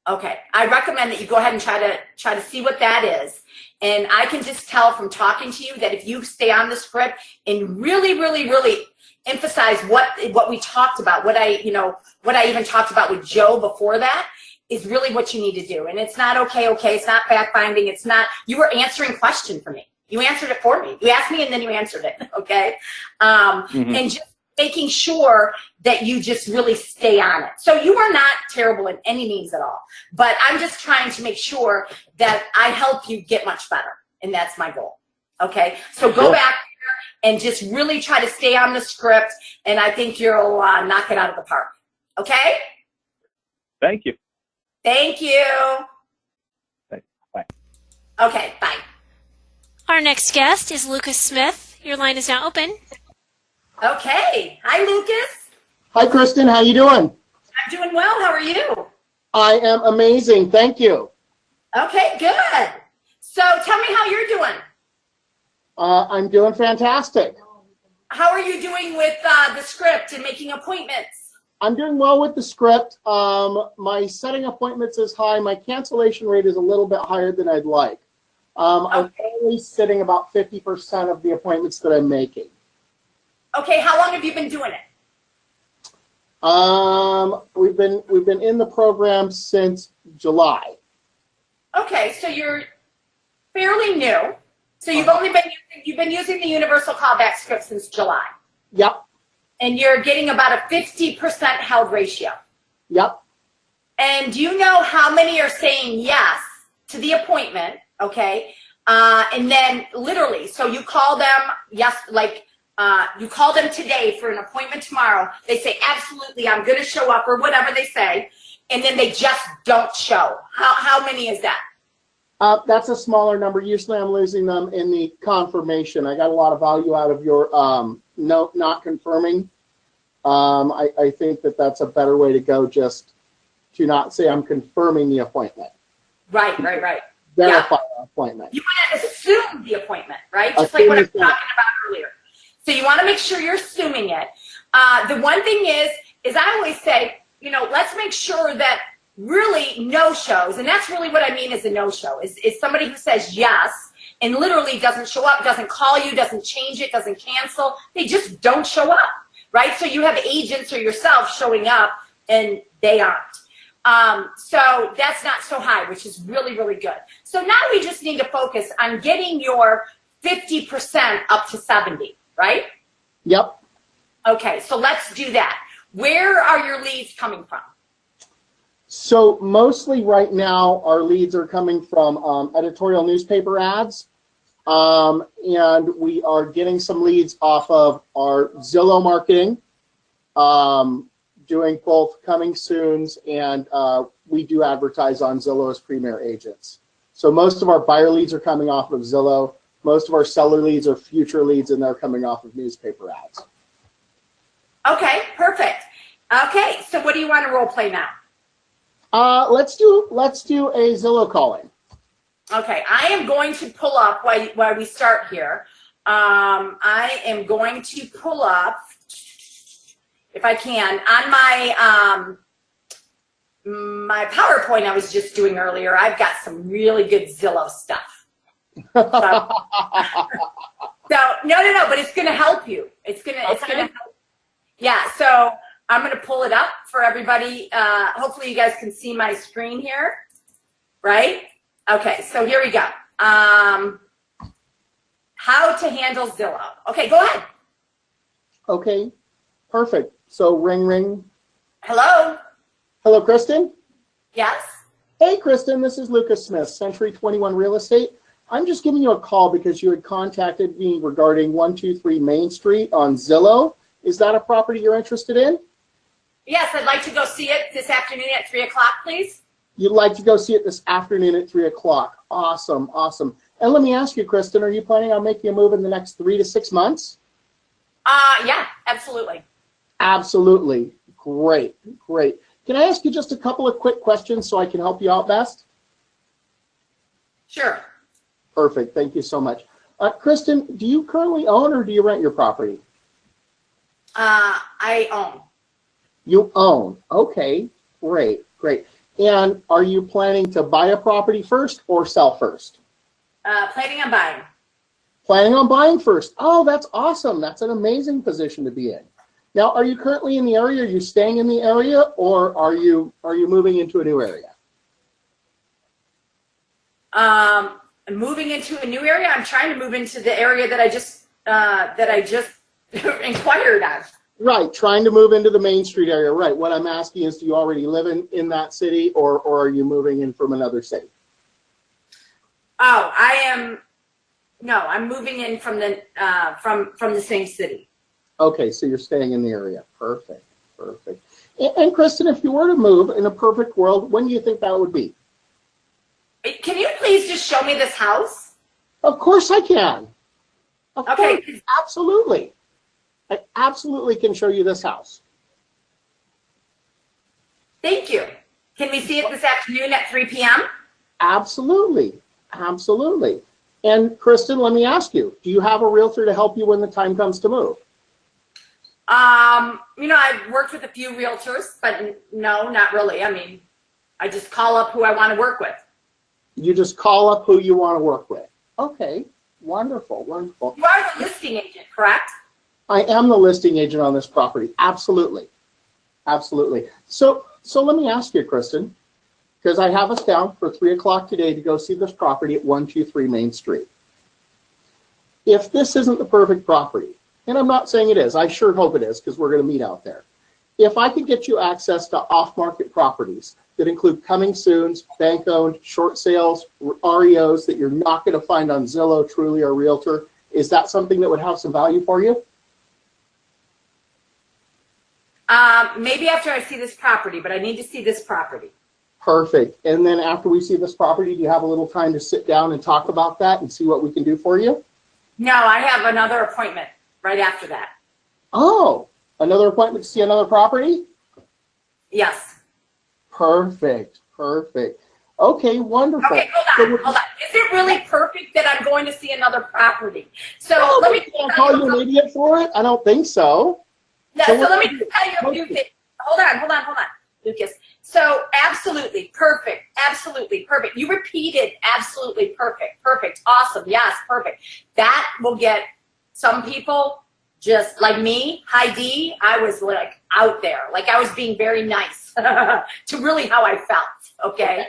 Okay, I recommend that you go ahead and try to see what that is. And I can just tell from talking to you that if you stay on the script and really, really, really emphasize what we talked about, what I even talked about with Joe before that, is really what you need to do. And it's not okay, it's not fact finding, it's not, you were answering question for me. You answered it for me. You asked me and then you answered it, okay? And just making sure that you just really stay on it. So you are not terrible in any means at all, but I'm just trying to make sure that I help you get much better, and that's my goal, okay? So go back there and just really try to stay on the script, and I think you'll knock it out of the park, okay? Thank you. Thank you. Thanks. Bye. Okay, bye. Our next guest is Lucas Smith. Your line is now open. Okay. Hi, Lucas. Hi, Kristen. How you doing? I'm doing well. How are you? I am amazing. Thank you. Okay, good. So tell me how you're doing. I'm doing fantastic. How are you doing with the script and making appointments? I'm doing well with the script. My setting appointments is high. My cancellation rate is a little bit higher than I'd like. I'm only sitting about 50% of the appointments that I'm making. Okay, how long have you been doing it? We've been in the program since July. Okay, so you're fairly new. So you've only been using the universal callback script since July. Yep. And you're getting about a 50% held ratio. Yep. And do you know how many are saying yes to the appointment? Okay. And then literally, so you call them, yes, like you call them today for an appointment tomorrow. They say, absolutely, I'm going to show up, or whatever they say. And then they just don't show. How many is that? That's a smaller number. Usually I'm losing them in the confirmation. I got a lot of value out of your note not confirming. I think that that's a better way to go, just to not say I'm confirming the appointment. Right. Verify the appointment. You want to assume the appointment, right? Just like what I was talking about earlier. So you want to make sure you're assuming it. The one thing is I always say, you know, let's make sure that really no-shows, and that's really what I mean is a no-show, is somebody who says yes and literally doesn't show up, doesn't call you, doesn't change it, doesn't cancel. They just don't show up, right? So you have agents or yourself showing up and they aren't. So that's not so high, which is really, really good. So now we just need to focus on getting your 50% up to 70, right? Yep. Okay, so let's do that. Where are your leads coming from? So mostly right now, our leads are coming from editorial newspaper ads, and we are getting some leads off of our Zillow marketing, doing both coming soons, and we do advertise on Zillow as premier agents. So most of our buyer leads are coming off of Zillow. Most of our seller leads are future leads, and they're coming off of newspaper ads. Okay, perfect. Okay, so what do you want to role play now? Let's do a Zillow calling. Okay, I am going to pull up while we start here. I am going to pull up, if I can, on my PowerPoint I was just doing earlier. I've got some really good Zillow stuff. So no, but it's going to help you. It's going to help. Yeah, so I'm going to pull it up for everybody. Hopefully you guys can see my screen here, right? Okay, so here we go. How to handle Zillow. Okay, go ahead. Okay, perfect. So ring, ring. Hello? Hello, Kristen? Yes? Hey, Kristen, this is Lucas Smith, Century 21 Real Estate. I'm just giving you a call because you had contacted me regarding 123 Main Street on Zillow. Is that a property you're interested in? Yes, I'd like to go see it this afternoon at 3 o'clock, please. You'd like to go see it this afternoon at 3 o'clock. Awesome, awesome. And let me ask you, Kristen, are you planning on making a move in the next 3 to 6 months? Yeah, absolutely. Absolutely. Great, great. Can I ask you just a couple of quick questions so I can help you out best? Sure. Perfect. Thank you so much. Kristen, do you currently own or do you rent your property? I own. You own. Okay, great, great. And are you planning to buy a property first or sell first? Planning on buying. Planning on buying first. Oh, that's awesome. That's an amazing position to be in. Now, are you currently in the area? Are you staying in the area, or are you moving into a new area? Moving into a new area. I'm trying to move into the area that I just inquired on. Right, trying to move into the Main Street area. Right. What I'm asking is, do you already live in that city, or are you moving in from another city? Oh, I'm moving in from the same city. Okay, so you're staying in the area. Perfect, perfect. And Kristen, if you were to move in a perfect world, when do you think that would be? Can you please just show me this house? Of course I can. Of Okay. course, absolutely. I absolutely can show you this house. Thank you. Can we see it this afternoon at 3 p.m.? Absolutely, absolutely. And Kristen, let me ask you, do you have a realtor to help you when the time comes to move? I've worked with a few realtors, but no, not really. I mean, I just call up who I want to work with. You just call up who you want to work with. Okay, wonderful, wonderful. You are the listing agent, correct? I am the listing agent on this property. Absolutely, absolutely. So let me ask you, Kristen, because I have us down for 3 o'clock today to go see this property at 123 Main Street. If this isn't the perfect property, and I'm not saying it is, I sure hope it is, because we're going to meet out there. If I could get you access to off-market properties that include coming soons, bank-owned, short sales, REOs that you're not going to find on Zillow, Truly, or Realtor, is that something that would have some value for you? Maybe after I see this property, but I need to see this property. Perfect. And then after we see this property, do you have a little time to sit down and talk about that and see what we can do for you? No, I have another appointment right after that. Oh, another appointment to see another property? Yes. Perfect, perfect. Okay, wonderful. Okay, hold on. Is it really perfect that I'm going to see another property? So no, let me call you an idiot for it? I don't think so. No, so let me just tell you a few things. Hold on, Lucas. So absolutely perfect, You repeated absolutely perfect, awesome, yes, perfect. That will get some people, just like me, Heidi, I was like out there, like I was being very nice to really how I felt, okay?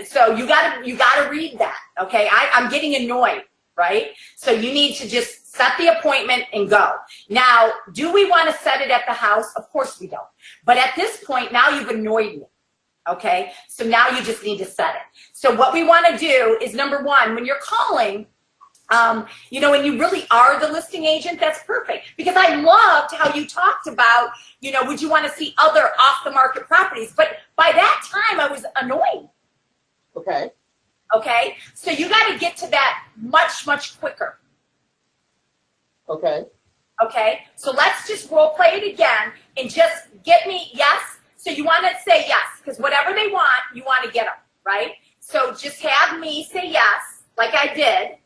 So you gotta read that, okay? I'm getting annoyed, right? So you need to just set the appointment and go. Now, do we want to set it at the house? Of course we don't. But at this point, now you've annoyed me, okay? So now you just need to set it. So what we want to do is, number one, when you're calling, when you really are the listing agent, that's perfect. Because I loved how you talked about, would you want to see other off-the-market properties? But by that time, I was annoyed. Okay. Okay, so you got to get to that much, much quicker. Okay. Okay, so let's just role play it again and just get me yes. So you want to say yes, because whatever they want, you want to get them, right? So just have me say yes, like I did,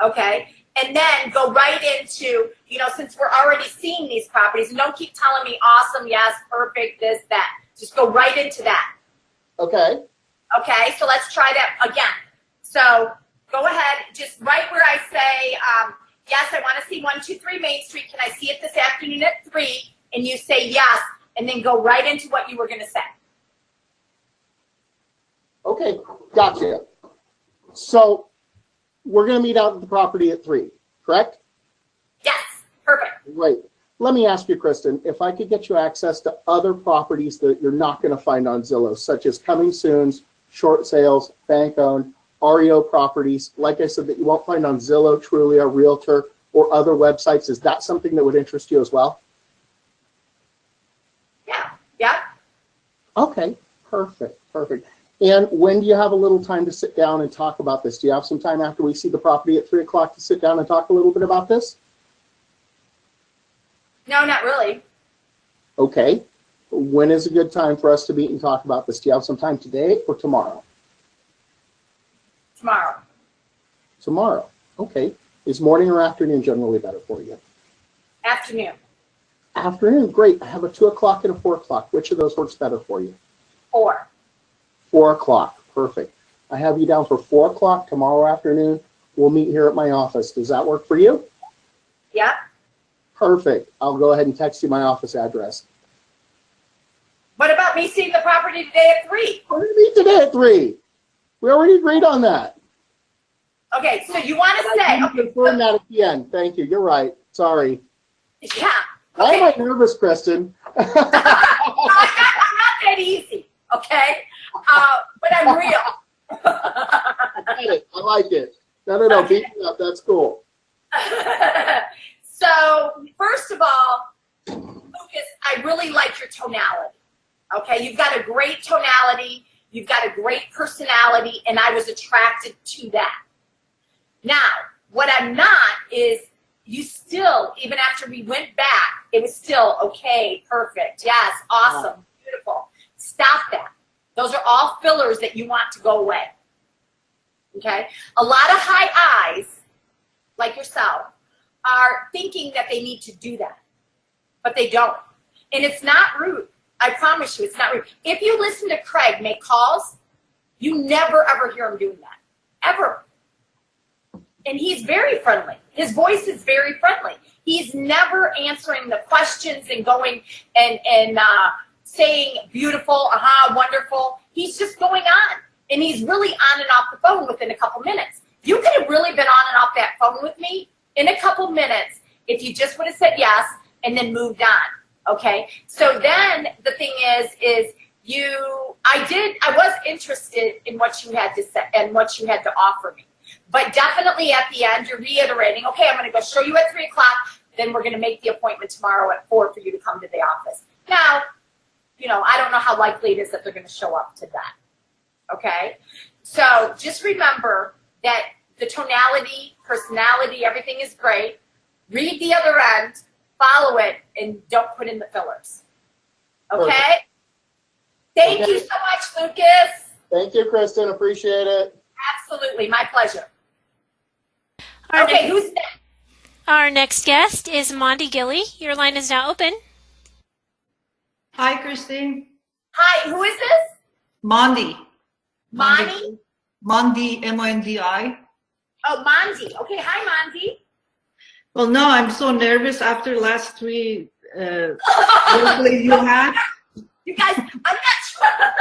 okay? And then go right into, you know, since we're already seeing these properties, and don't keep telling me awesome, yes, perfect, this, that. Just go right into that. Okay. Okay, so let's try that again. So go ahead, just right where I say, yes, I want to see 123 Main Street. Can I see it this afternoon at 3? And you say yes, and then go right into what you were going to say. Okay, gotcha. So we're going to meet out at the property at 3, correct? Yes, perfect. Great. Let me ask you, Kristen, if I could get you access to other properties that you're not going to find on Zillow, such as coming soons, short sales, bank-owned, REO properties, like I said, that you won't find on Zillow, Trulia, Realtor, or other websites, is that something that would interest you as well? Yeah. Okay, perfect. And when do you have a little time to sit down and talk about this? Do you have some time after we see the property at 3 o'clock to sit down and talk a little bit about this? No, not really. Okay. When is a good time for us to meet and talk about this? Do you have some time today or tomorrow? Tomorrow. Tomorrow. Okay. Is morning or afternoon generally better for you? Afternoon. Afternoon. Great. I have a 2 o'clock and a 4 o'clock. Which of those works better for you? 4. 4 o'clock. Perfect. I have you down for 4 o'clock tomorrow afternoon. We'll meet here at my office. Does that work for you? Yeah. Perfect. I'll go ahead and text you my office address. What about me seeing the property today at 3? We're going to meet today at 3. We already agreed on that. Okay, so you want to say, I okay, confirm that at the end. Thank you. You're right. Sorry. yeah. Why Okay. am I nervous, Kristen? I'm not that easy, okay? But I'm real. I get it. I like it. No. Beat me up. That's cool. So, first of all, Lucas, I really like your tonality. Okay, you've got a great tonality, you've got a great personality, and I was attracted to that. Now, what I'm not is you still, even after we went back, it was still okay, perfect, yes, awesome, beautiful. Stop that. Those are all fillers that you want to go away. Okay? A lot of high eyes, like yourself, are thinking that they need to do that, but they don't. And it's not rude. I promise you, it's not rude. If you listen to Craig make calls, you never, ever hear him doing that. Ever. And he's very friendly. His voice is very friendly. He's never answering the questions and going and saying beautiful, wonderful. He's just going on. And he's really on and off the phone within a couple minutes. You could have really been on and off that phone with me in a couple minutes if you just would have said yes and then moved on. Okay? So then the thing is I was interested in what you had to say and what you had to offer me. But definitely at the end, you're reiterating, okay, I'm going to go show you at 3 o'clock, then we're going to make the appointment tomorrow at 4 for you to come to the office. Now, I don't know how likely it is that they're going to show up to that. Okay? So just remember that the tonality, personality, everything is great. Read the other end, follow it, and don't put in the fillers. Okay? Perfect. Thank you so much, Lucas. Thank you, Kristen. Appreciate it. Absolutely. My pleasure. Okay, who's next? Our next guest is Mondi Gilly. Your line is now open. Hi, Christine. Hi, who is this? Mondi. Mondi? Mondi, M-O-N-D-I. Oh, Mondi. Okay, hi, Mondi. Well, no, I'm so nervous after last 3 roleplay you had. You guys, I'm not trying.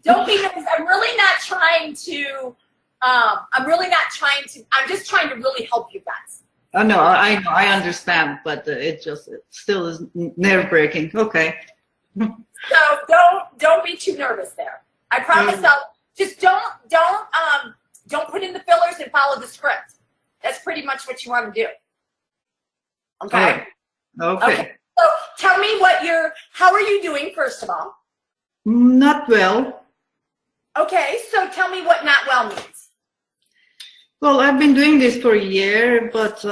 Don't be nervous. I'm really not trying to. I'm just trying to really help you guys. Oh, no, I know, I understand, but it still is nerve-breaking. Okay. So don't be too nervous there. I promise I'll just don't put in the fillers and follow the script. That's pretty much what you want to do. Okay? Okay. So tell me how are you doing, first of all? Not well. Okay, so tell me what not well means. Well, I've been doing this for a year, but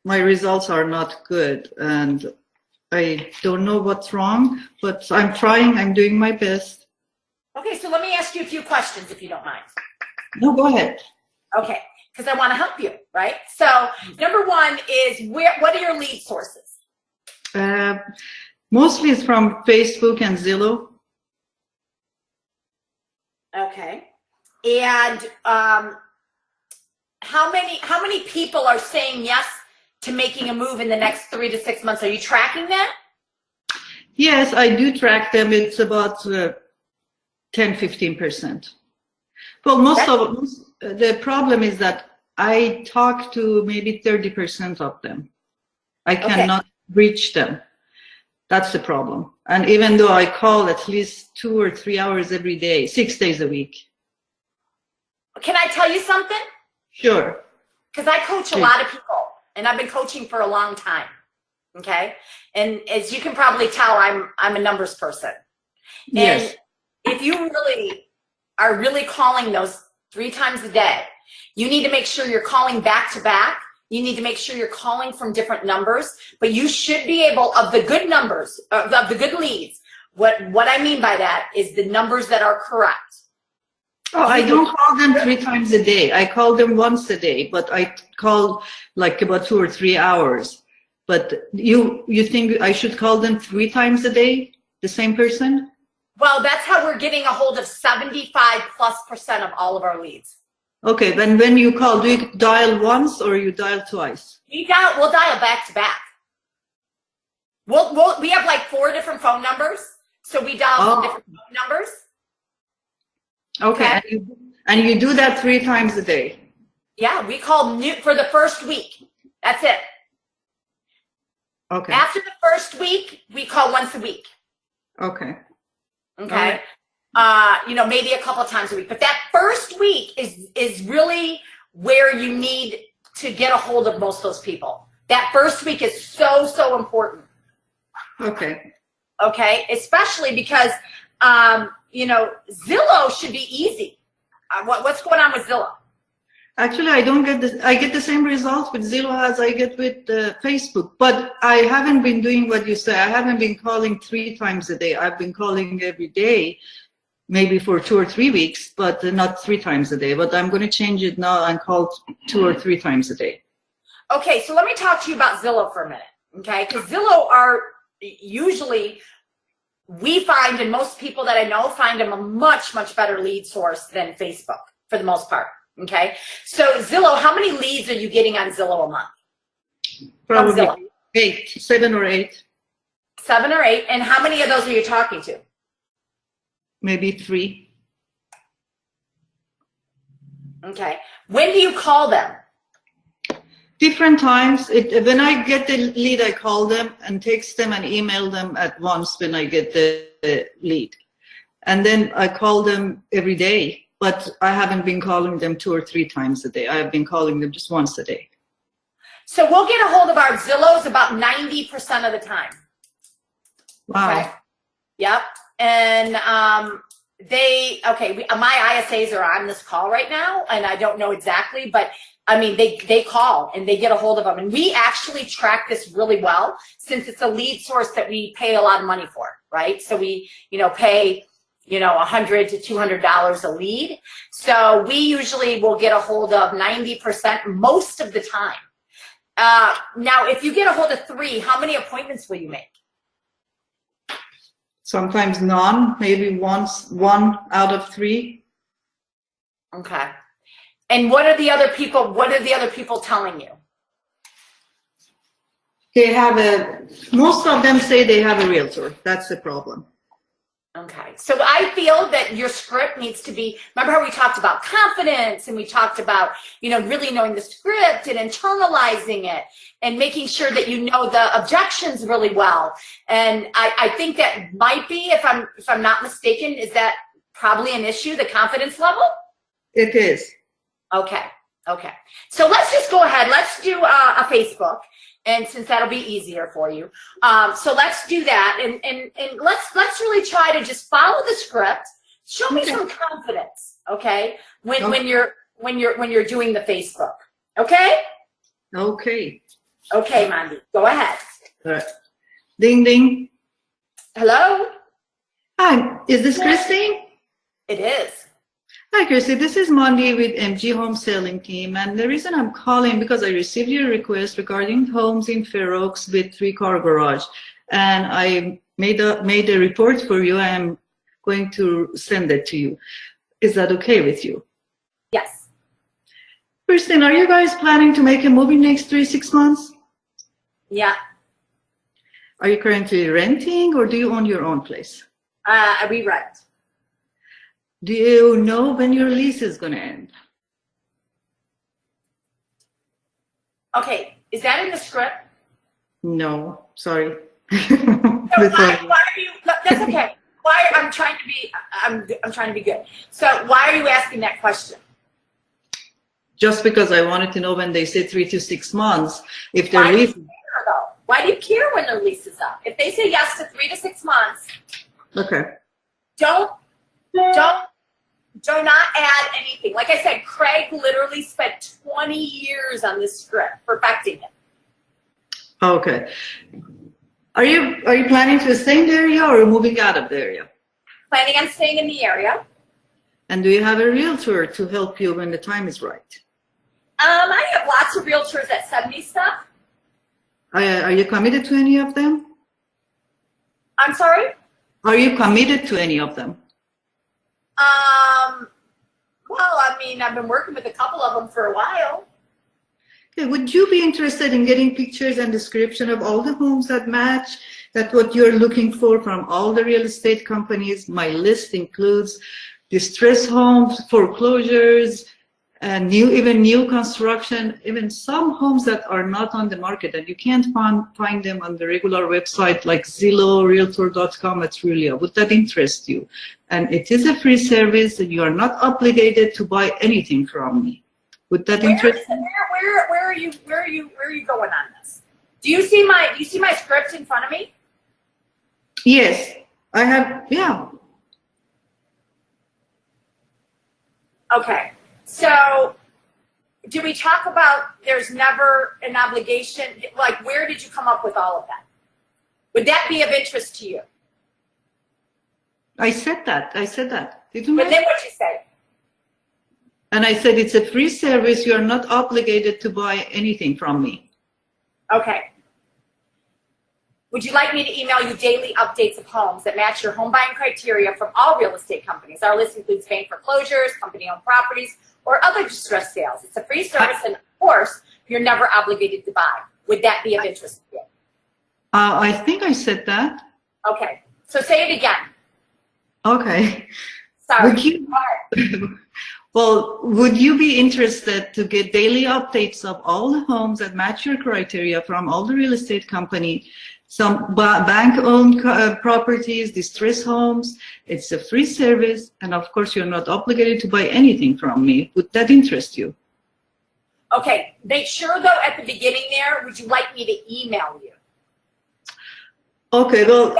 my results are not good, and I don't know what's wrong, but I'm trying. I'm doing my best. Okay, so let me ask you a few questions if you don't mind. No, go ahead. Okay, because I want to help you, right? So number one is what are your lead sources? Mostly it's from Facebook and Zillow. Okay, and how many people are saying yes to making a move in the next 3 to 6 months? Are you tracking that? Yes, I do track them. It's about 10–15%. Well, the problem is that I talk to maybe 30% of them. I cannot reach them. That's the problem. And even though I call at least 2 or 3 hours every day, 6 days a week. Can I tell you something? Sure. Because I coach a lot of people, and I've been coaching for a long time. Okay, and as you can probably tell, I'm a numbers person. Yes. And if you really are calling those 3 times a day, you need to make sure you're calling back to back. You need to make sure you're calling from different numbers, but you should be able, of the good numbers, of the good leads, what I mean by that is the numbers that are correct. Oh, I don't call them 3 times a day. I call them once a day, but I call like about 2 or 3 hours. But you think I should call them 3 times a day, the same person? Well, that's how we're getting a hold of 75+% of all of our leads. Okay, then when you call, do you dial once or you dial twice? We'll dial back to back. We have like 4 different phone numbers, so we dial from different phone numbers. Okay, and you do that 3 times a day? Yeah, we call for the first week. That's it. Okay. After the first week, we call once a week. Okay. Okay. Maybe a couple of times a week. But that first week is really where you need to get a hold of most of those people. That first week is so important. Okay. Okay. Especially because, Zillow should be easy. What's going on with Zillow? Actually, I don't get this. I get the same results with Zillow as I get with Facebook, but I haven't been doing what you say. I haven't been calling 3 times a day. I've been calling every day, maybe for 2 or 3 weeks, but not 3 times a day. But I'm going to change it now and call 2 or 3 times a day. Okay, so let me talk to you about Zillow for a minute, okay? Because Zillow are usually, we find, and most people that I know find them a much much better lead source than Facebook for the most part. Okay, so Zillow, how many leads are you getting on Zillow a month? Probably 8, 7 or 8. 7 or 8, and how many of those are you talking to? Maybe 3. Okay, when do you call them? Different times. When I get the lead, I call them and text them and email them at once when I get the lead. And then I call them every day. But I haven't been calling them 2 or 3 times a day. I have been calling them just once a day. So we'll get a hold of our Zillows about 90% of the time. Wow. Okay? Yep. And my ISAs are on this call right now, and I don't know exactly, but I mean, they call and they get a hold of them. And we actually track this really well since it's a lead source that we pay a lot of money for, right? So we, pay $100 to $200 a lead. So we usually will get a hold of 90% most of the time. Now, if you get a hold of 3, how many appointments will you make? Sometimes none, maybe one out of 3. Okay. And what are the other people telling you? Most of them say they have a realtor. That's the problem. Okay, so I feel that your script needs to be, remember how we talked about confidence and we talked about, really knowing the script and internalizing it and making sure that you know the objections really well. And I think that might be, if I'm not mistaken, is that probably an issue, the confidence level? It is. Okay. So let's just go ahead. Let's do a Facebook. And since that'll be easier for you, so let's do that, and let's really try to just follow the script. Show me some confidence, okay? When you're when you're doing the Facebook. Okay? Okay. Okay, Mandy, go ahead. All right. Ding, ding. Hello? Hi, is this Christine? It is. Hi, Christy. This is Mandy with MG Home Selling Team. And the reason I'm calling because I received your request regarding homes in Fair Oaks with 3-car garage. And I made a report for you. I'm going to send it to you. Is that okay with you? Yes. Christine, are you guys planning to make a move in next 3-6 months? Yeah. Are you currently renting or do you own your own place? We rent. Do you know when your lease is going to end? Okay, is that in the script? No, sorry. So why are you? That's okay. Why? I'm trying to be. I'm trying to be good. So why are you asking that question? Just because I wanted to know when they say 3 to 6 months, if their Why do you lease. care, though? Why do you care when their lease is up? If they say yes to 3 to 6 months, Okay. do not add anything. Like I said, Craig literally spent 20 years on this script, perfecting it. Okay. Are you planning to stay in the area or moving out of the area? Planning on staying in the area. And do you have a realtor to help you when the time is right? I have lots of realtors that send me stuff. Are you committed to any of them? I'm sorry? Are you committed to any of them? Well, I mean, I've been working with a couple of them for a while. Okay, would you be interested in getting pictures and description of all the homes that match that what you're looking for from all the real estate companies? My list includes distressed homes, foreclosures, and even new construction, even some homes that are not on the market and you can't find them on the regular website like Zillow, Realtor.com, Trulia. Would that interest you? And it is a free service and you are not obligated to buy anything from me. Would that interest you? Where are you going on this? Do you see my script in front of me? Yes, I have, yeah. Okay. So, do we talk about there's never an obligation? Like, where did you come up with all of that? Would that be of interest to you? I said that. Didn't But I? then what you say? And I said it's a free service. You are not obligated to buy anything from me. Okay. Would you like me to email you daily updates of homes that match your home buying criteria from all real estate companies? Our list includes bank foreclosures, company-owned properties, or other distressed sales. It's a free service, and of course, you're never obligated to buy. Would that be of interest to you? I think I said that. Okay. So say it again. Okay. Sorry. Would you, well, would you be interested to get daily updates of all the homes that match your criteria from all the real estate company? Some bank-owned properties, distressed homes. It's a free service, and of course, you're not obligated to buy anything from me. Would that interest you? Okay. Make sure, though, at the beginning there, would you like me to email you? Okay, well,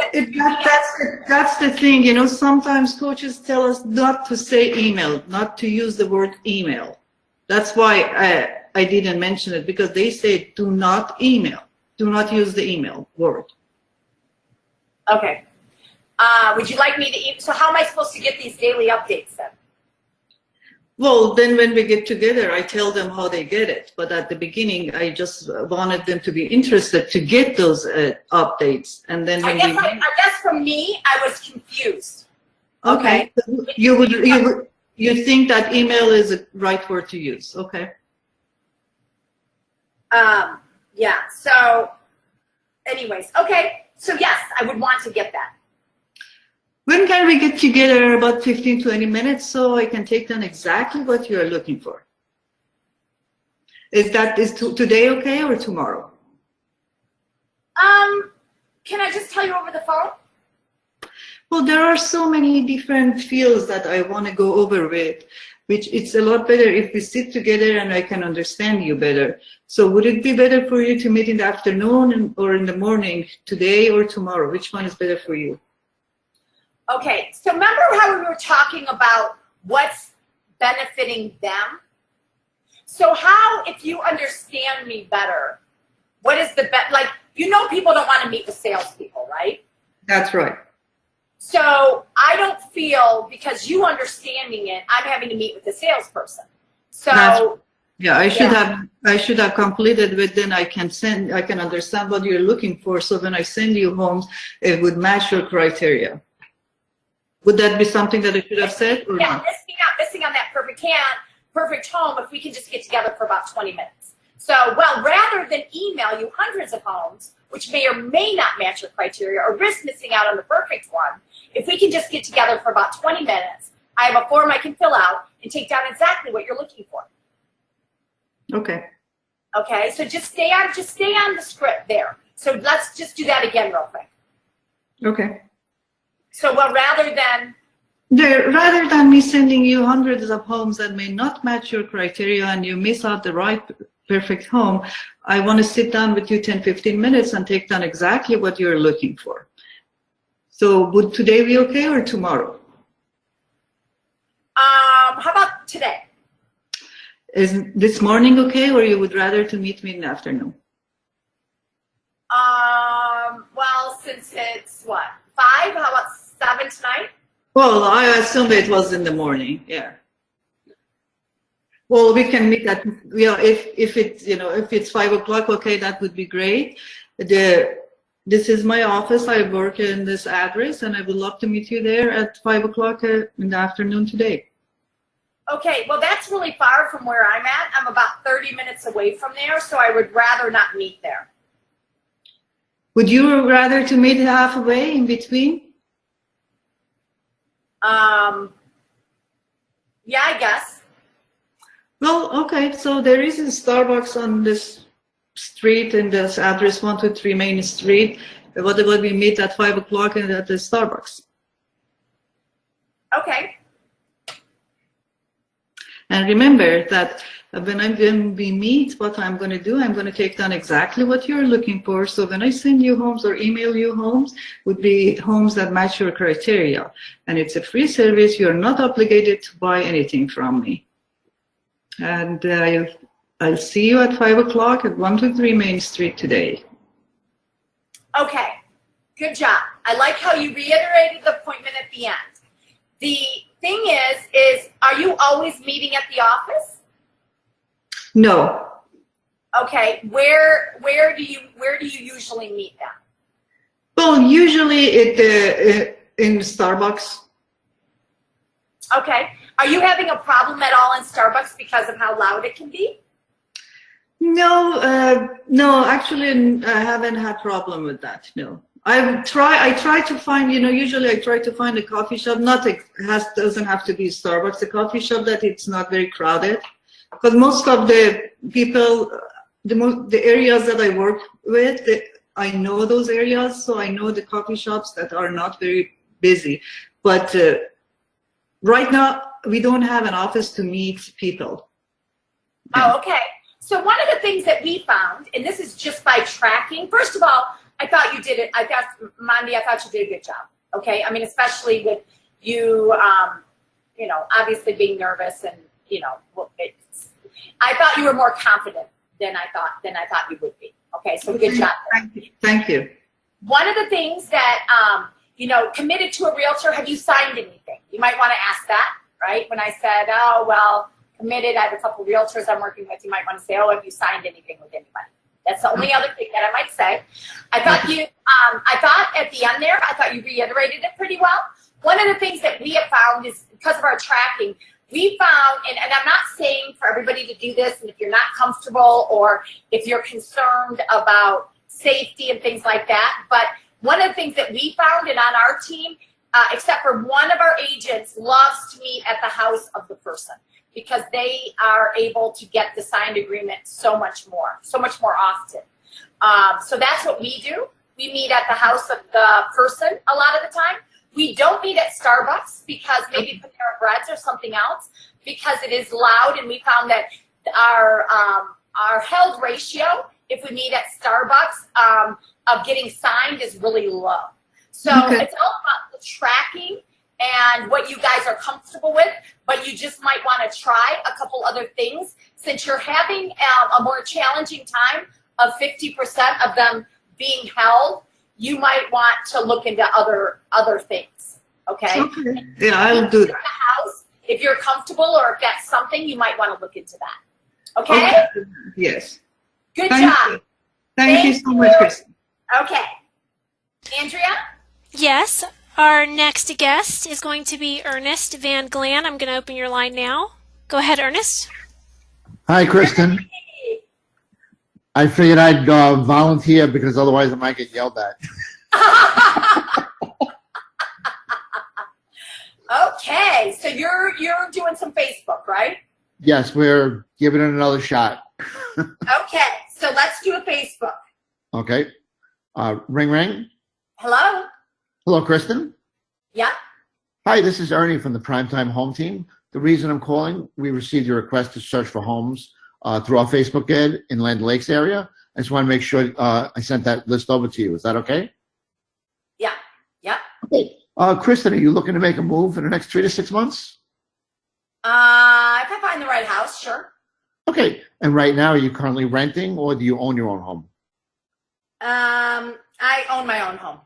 that's the thing. You know, sometimes coaches tell us not to say email, not to use the word email. That's why I didn't mention it, because they say do not email. Do not use the email word. Okay. Would you like me to so how am I supposed to get these daily updates then? Well, then when we get together, I tell them how they get it. But at the beginning, I just wanted them to be interested to get those updates. And then when I guess for me, I was confused. Okay. You think that email is the right word to use? Okay. Yeah. So, anyways, okay. So yes, I would want to get that. When can we get together? About 15, 20 minutes so I can take down exactly what you're looking for. Is today okay or tomorrow? Can I just tell you over the phone? Well, there are so many different fields that I want to go over with, which it's a lot better if we sit together and I can understand you better. So would it be better for you to meet in the afternoon or in the morning, today or tomorrow? Which one is better for you? Okay, so remember how we were talking about what's benefiting them? So how, if you understand me better, what is the best, like, you know, people don't want to meet with salespeople, right? That's right. So I don't feel, because you understanding it, I'm having to meet with the salesperson. So yeah, I should have completed with, then I can understand what you're looking for. So when I send you homes, it would match your criteria. Would that be something that I should have said or not? Missing on that perfect home, if we can just get together for about 20 minutes. So, well, rather than email you hundreds of homes, which may or may not match your criteria, or risk missing out on the perfect one, if we can just get together for about 20 minutes, I have a form I can fill out and take down exactly what you're looking for. Okay. Okay, so just stay on the script there. So let's just do that again real quick. Okay. So, well, rather than me sending you hundreds of homes that may not match your criteria and you miss out the right perfect home, I want to sit down with you 10-15 minutes and take down exactly what you're looking for. So would today be okay or tomorrow? How about today? Is this morning okay, or you would rather to meet me in the afternoon? Well, since it's what, 5, how about 7 tonight? Well, I assume it was in the morning. Yeah. Well, we can meet at, if it's 5 o'clock, okay, that would be great. This is my office. I work in this address, and I would love to meet you there at 5 o'clock in the afternoon today. Okay, well, that's really far from where I'm at. I'm about 30 minutes away from there, so I would rather not meet there. Would you rather to meet halfway in between? Yeah, I guess. Well, okay, so there is a Starbucks on this street in this address 123 Main Street. What about we meet at 5 o'clock at the Starbucks? Okay. And remember that when we meet, what I'm going to do, I'm going to take down exactly what you're looking for. So when I send you homes or email you homes, would be homes that match your criteria. And it's a free service. You're not obligated to buy anything from me. And I'll see you at 5 o'clock at 123 Main Street today. Okay, good job. I like how you reiterated the appointment at the end. The thing is are you always meeting at the office? No. Okay, where do you usually meet them? Well, usually in Starbucks. Okay. Are you having a problem at all in Starbucks because of how loud it can be? No, no, actually I haven't had problem with that, no. I try to find, usually I try to find a coffee shop, doesn't have to be Starbucks, a coffee shop that it's not very crowded. Because most of the people, the areas that I work with, I know those areas, so I know the coffee shops that are not very busy. But right now, we don't have an office to meet people. Oh, okay. So one of the things that we found, and this is just by tracking, first of all, I thought you did it. Mandy, I thought you did a good job. Okay. I mean, especially with you, obviously being nervous and, I thought you were more confident than I thought you would be. Okay. So good job. Thank you. One of the things that, committed to a realtor, have you signed anything? You might want to ask that, right? When I said, oh, well, committed, I have a couple of realtors I'm working with, you might want to say, oh, have you signed anything with anybody? That's the only other thing that I might say. I thought at the end there, I thought you reiterated it pretty well. One of the things that we have found is because of our tracking, we found, and I'm not saying for everybody to do this, and if you're not comfortable or if you're concerned about safety and things like that, but one of the things that we found, and on our team, except for one of our agents, loves to meet at the house of the person because they are able to get the signed agreement so much more often. So that's what we do. We meet at the house of the person a lot of the time. We don't meet at Starbucks because maybe Panera Breads or something else because it is loud, and we found that our held ratio, if we meet at Starbucks, of getting signed is really low. So It's all about the tracking and what you guys are comfortable with, but you just might want to try a couple other things. Since you're having a more challenging time of 50% of them being held, you might want to look into other things, okay? Okay. Yeah, I'll do that. The house, if you're comfortable or if that's something, you might want to look into that, okay? Yes. Good Thank job. you. Thank you so much, Kristen. Okay. Andrea? Yes, our next guest is going to be Ernest Van Glan. I'm going to open your line now. Go ahead, Ernest. Hi, Kristen. I figured I'd volunteer because otherwise I might get yelled at. Okay, so you're doing some Facebook, right? Yes, we're giving it another shot. Okay, so let's do a Facebook. Okay. Ring, ring. Hello? Hello, Kristen. Yeah? Hi, this is Ernie from the Primetime Home Team. The reason I'm calling, we received your request to search for homes through our Facebook ad in Land Lakes area. I just want to make sure I sent that list over to you. Is that okay? Yeah. Yeah. Okay. Kristen, are you looking to make a move in the next 3 to 6 months? If I find the right house, sure. Okay. And right now, are you currently renting or do you own your own home? I own my own home.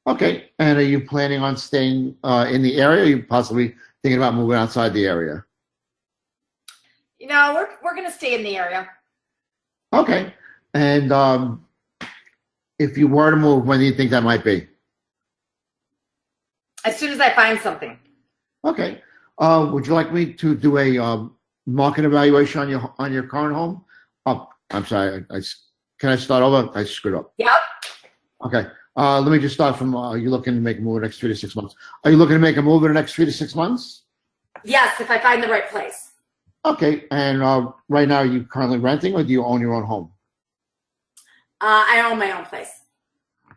Okay. And are you planning on staying in the area? Or are you possibly thinking about moving outside the area? You know, we're going to stay in the area. Okay. And if you were to move, when do you think that might be? As soon as I find something. Okay. Would you like me to do a market evaluation on your current home? Oh, I'm sorry. Can I start over? I screwed up. Yep. Okay. Let me just start from, are you looking to make a move in the next 3 to 6 months? Are you looking to make a move in the next 3 to 6 months? Yes, if I find the right place. Okay. And right now, are you currently renting or do you own your own home? I own my own place.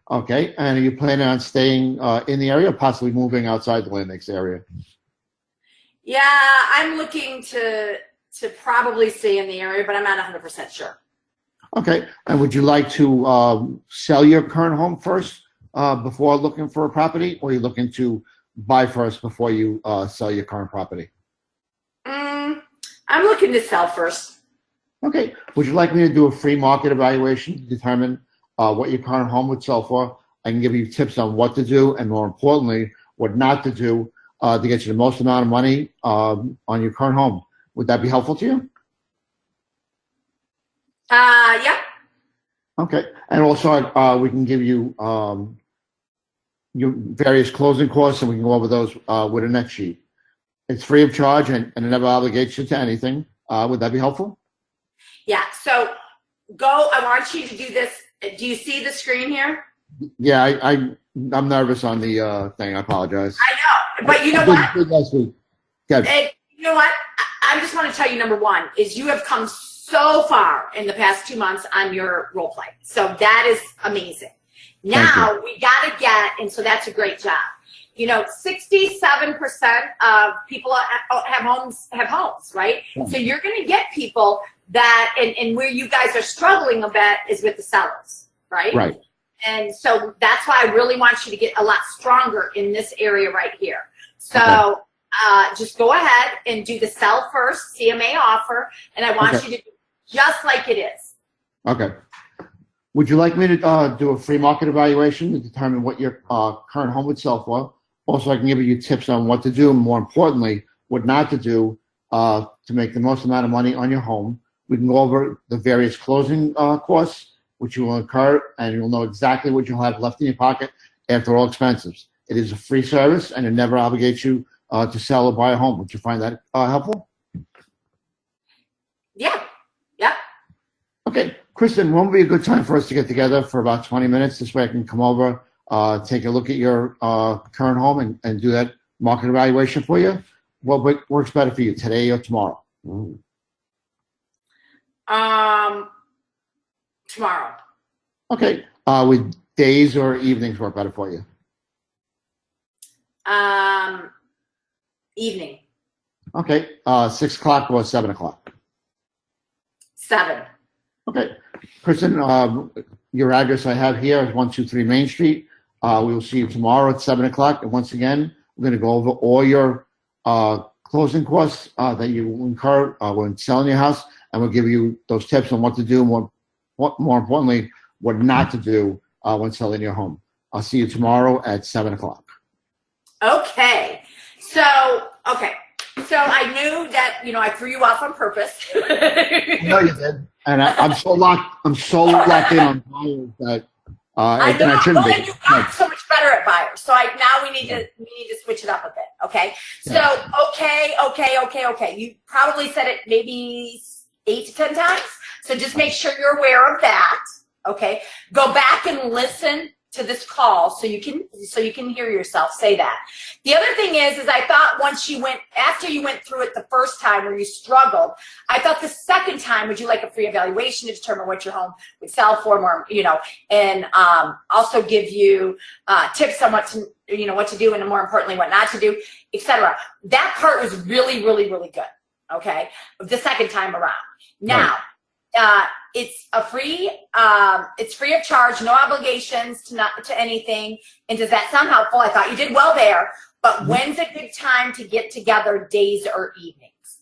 Okay. And are you planning on staying in the area or possibly moving outside the Land Lakes area? Yeah, I'm looking to probably stay in the area, but I'm not 100% sure. Okay. And would you like to sell your current home first before looking for a property, or are you looking to buy first before you sell your current property? I'm looking to sell first. Okay. Would you like me to do a free market evaluation to determine what your current home would sell for? I can give you tips on what to do and, more importantly, what not to do to get you the most amount of money on your current home. Would that be helpful to you? Yeah. Okay. And also, we can give you your various closing costs, and we can go over those with a net sheet. It's free of charge, and it never obligates you to anything. Would that be helpful? Yeah. So I want you to do this. Do you see the screen here? Yeah, I'm nervous on the thing. I apologize. I know, but you know what? Good last week. Good. You know what? I just want to tell you, number one, is you have come so far in the past 2 months on your role play. So that is amazing. Now we got to get, and so that's a great job. You know, 67% of people have homes, right? Yeah. So you're going to get people that, and where you guys are struggling a bit is with the sellers, right? Right. And so that's why I really want you to get a lot stronger in this area right here. So just go ahead and do the sell first CMA offer, and I want you to do just like it is. Okay. Would you like me to do a free market evaluation to determine what your current home would sell for? Also, I can give you tips on what to do, and more importantly, what not to do to make the most amount of money on your home. We can go over the various closing costs, which you will incur, and you'll know exactly what you'll have left in your pocket after all expenses. It is a free service, and it never obligates you to sell or buy a home. Would you find that helpful? Yeah. Yeah. Okay. Kristen, when would be a good time for us to get together for about 20 minutes? This way I can come over, take a look at your current home and do that market evaluation for you. What works better for you, today or tomorrow? Tomorrow. Okay. Would days or evenings work better for you? Evening. Okay. 6 o'clock or 7 o'clock? 7. Okay. Kristen, your address I have here is 123 Main Street. We will see you tomorrow at 7 o'clock. And once again, We're going to go over all your closing costs that you incur when selling your house, and we'll give you those tips on what to do, more importantly, what not to do when selling your home. I'll see you tomorrow at 7 o'clock. Okay. So I knew that, I threw you off on purpose. No, you did. And I'm so locked in on buyers that I know. and I shouldn't Well, be. you got so much better at buyers. So now we need to switch it up a bit. Okay. So okay. You probably said it maybe 8 to 10 times. So just make sure you're aware of that. Okay. Go back and listen to this call so you can hear yourself say that. The other thing is I thought after you went through it the first time where you struggled, I thought the second time, would you like a free evaluation to determine what your home would sell for more, and also give you tips on what to do, and more importantly, what not to do, etc. That part was really, really, really good. Okay. The second time around. Now, it's free of charge, no obligations to anything. And does that sound helpful? I thought you did well there, but when's a good time to get together, days or evenings?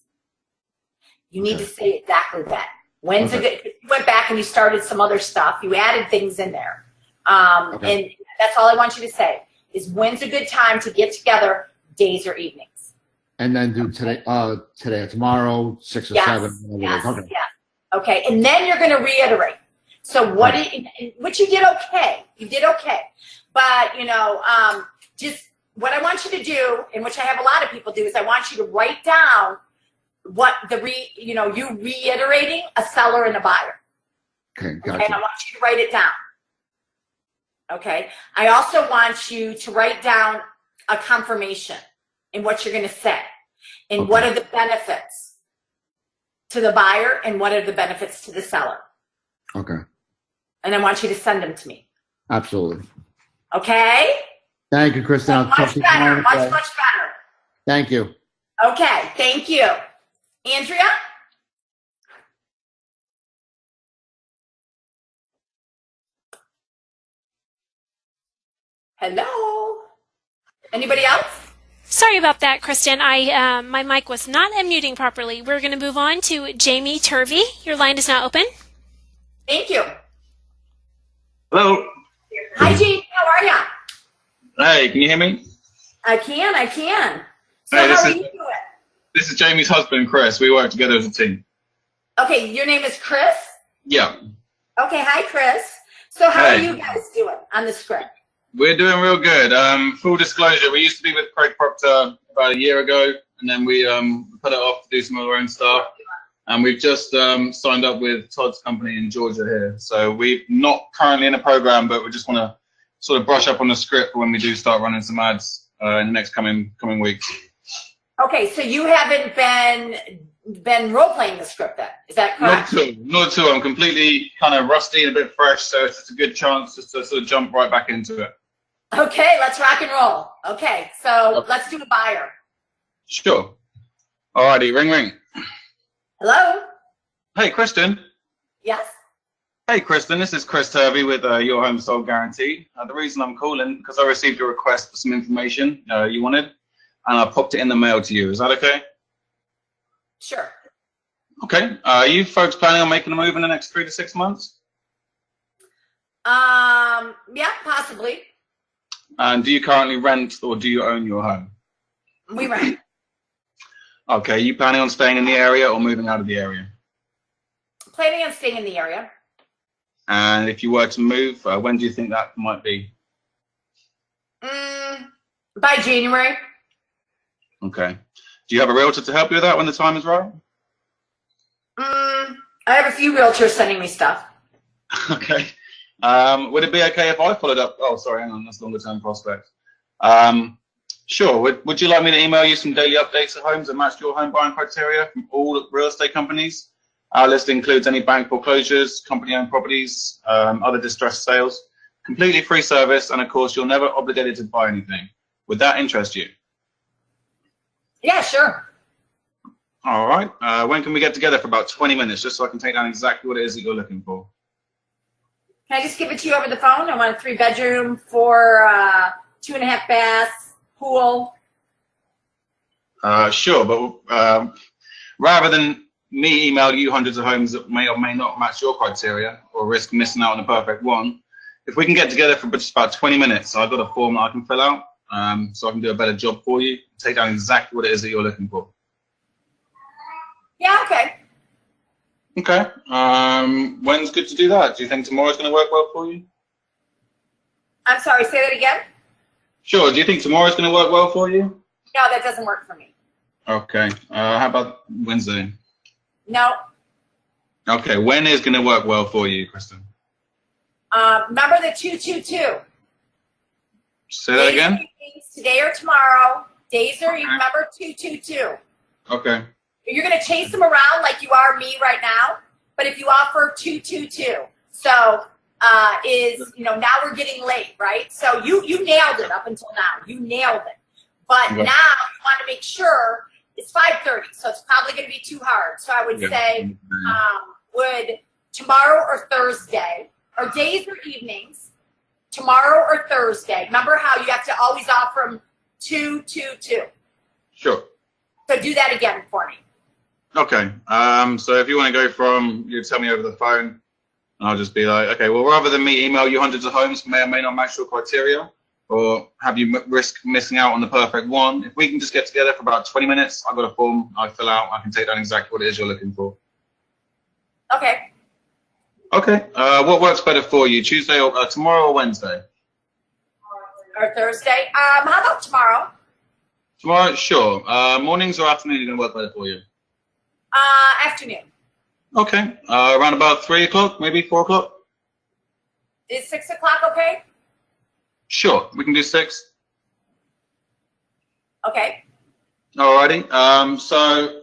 You need to say exactly that. When's a good, you went back and you started some other stuff, you added things in there. And that's all I want you to say is when's a good time to get together, days or evenings? And then do today or tomorrow, 6 or 7. Yes. Okay, and then you're going to reiterate. So which you did okay. You did okay. But, just what I want you to do, and which I have a lot of people do, is I want you to write down what you reiterating a seller and a buyer. Okay, gotcha. Okay, I want you to write it down. Okay, I also want you to write down a confirmation in what you're going to say, and what are the benefits to the buyer and what are the benefits to the seller. Okay. And I want you to send them to me. Absolutely. Okay? Thank you, Kristen. I'll talk to you tomorrow. Much better. Thank you. Okay, thank you. Andrea? Hello? Anybody else? Sorry about that, Kristen. My mic was not unmuting properly. We're going to move on to Jamie Turvey. Your line is now open. Thank you. Hello. Hi, Jamie. How are you? Hey, can you hear me? I can. So hey, how are you doing? This is Jamie's husband, Chris. We work together as a team. Okay, your name is Chris? Yeah. Okay, hi, Chris. So how are you guys doing on the script? We're doing real good. Full disclosure, we used to be with Craig Proctor about a year ago, and then we put it off to do some of our own stuff. And we've just signed up with Todd's company in Georgia here. So we're not currently in a program, but we just want to sort of brush up on the script for when we do start running some ads in the next coming weeks. Okay, so you haven't been role-playing the script then, is that correct? Not at all. I'm completely kind of rusty and a bit fresh, so it's just a good chance just to sort of jump right back into it. Okay, let's rock and roll. Okay, so let's do a buyer. Sure. Alrighty, ring ring. Hello? Hey, Kristen. Yes? Hey, Kristen, this is Chris Turvey with Your Home Sold Guarantee. The reason I'm calling, because I received a request for some information you wanted, and I popped it in the mail to you. Is that okay? Sure. Okay. Are you folks planning on making a move in the next 3 to 6 months? Yeah, possibly. And do you currently rent or do you own your home? We rent. Okay. You planning on staying in the area or moving out of the area? Planning on staying in the area. And if you were to move, when do you think that might be? By January. Okay. Do you have a realtor to help you with that when the time is right? I have a few realtors sending me stuff. Okay. Would it be okay if I followed up? Oh, sorry, hang on, that's longer term prospect. Sure. Would you like me to email you some daily updates of homes that match your home buying criteria from all real estate companies? Our list includes any bank foreclosures, company-owned properties, other distressed sales. Completely free service, and of course, you're never obligated to buy anything. Would that interest you? Yeah, sure. All right. When can we get together for about 20 minutes, just so I can take down exactly what it is that you're looking for? Can I just give it to you over the phone? I want a 3-bedroom, 4, 2.5 baths, pool, Sure, but rather than me email you hundreds of homes that may or may not match your criteria or risk missing out on the perfect one, if we can get together for just about 20 minutes, I've got a form that I can fill out, so I can do a better job for you, take down exactly what it is that you're looking for. Yeah, okay. Okay. When's good to do that? Do you think tomorrow's going to work well for you? I'm sorry, say that again? Sure. Do you think tomorrow's going to work well for you? No, that doesn't work for me. Okay. How about Wednesday? No. Okay. When is going to work well for you, Kristen? Remember the 222. Say that again? Today or tomorrow. Days are, remember 222. Okay. You're going to chase them around like you are me right now, but if you offer 222, so now we're getting late, right? So you nailed it up until now. You nailed it. But now you want to make sure it's 5:30, so it's probably going to be too hard. So I would say would tomorrow or Thursday, or days or evenings, tomorrow or Thursday. Remember how you have to always offer them 222. Sure. So do that again for me. Okay. So if you want to go from, you tell me over the phone, and I'll just be like, okay, well, rather than me email you hundreds of homes may or may not match your criteria, or have you risk missing out on the perfect one, if we can just get together for about 20 minutes, I've got a form I fill out, I can take down exactly what it is you're looking for. Okay. Okay. What works better for you, Tuesday or tomorrow or Wednesday? Or Thursday. How about tomorrow? Tomorrow, sure. Mornings or afternoon are going to work better for you? Afternoon. Okay. Around about 3 o'clock, maybe 4 o'clock? Is 6 o'clock okay? Sure. We can do 6. Okay. Alrighty. So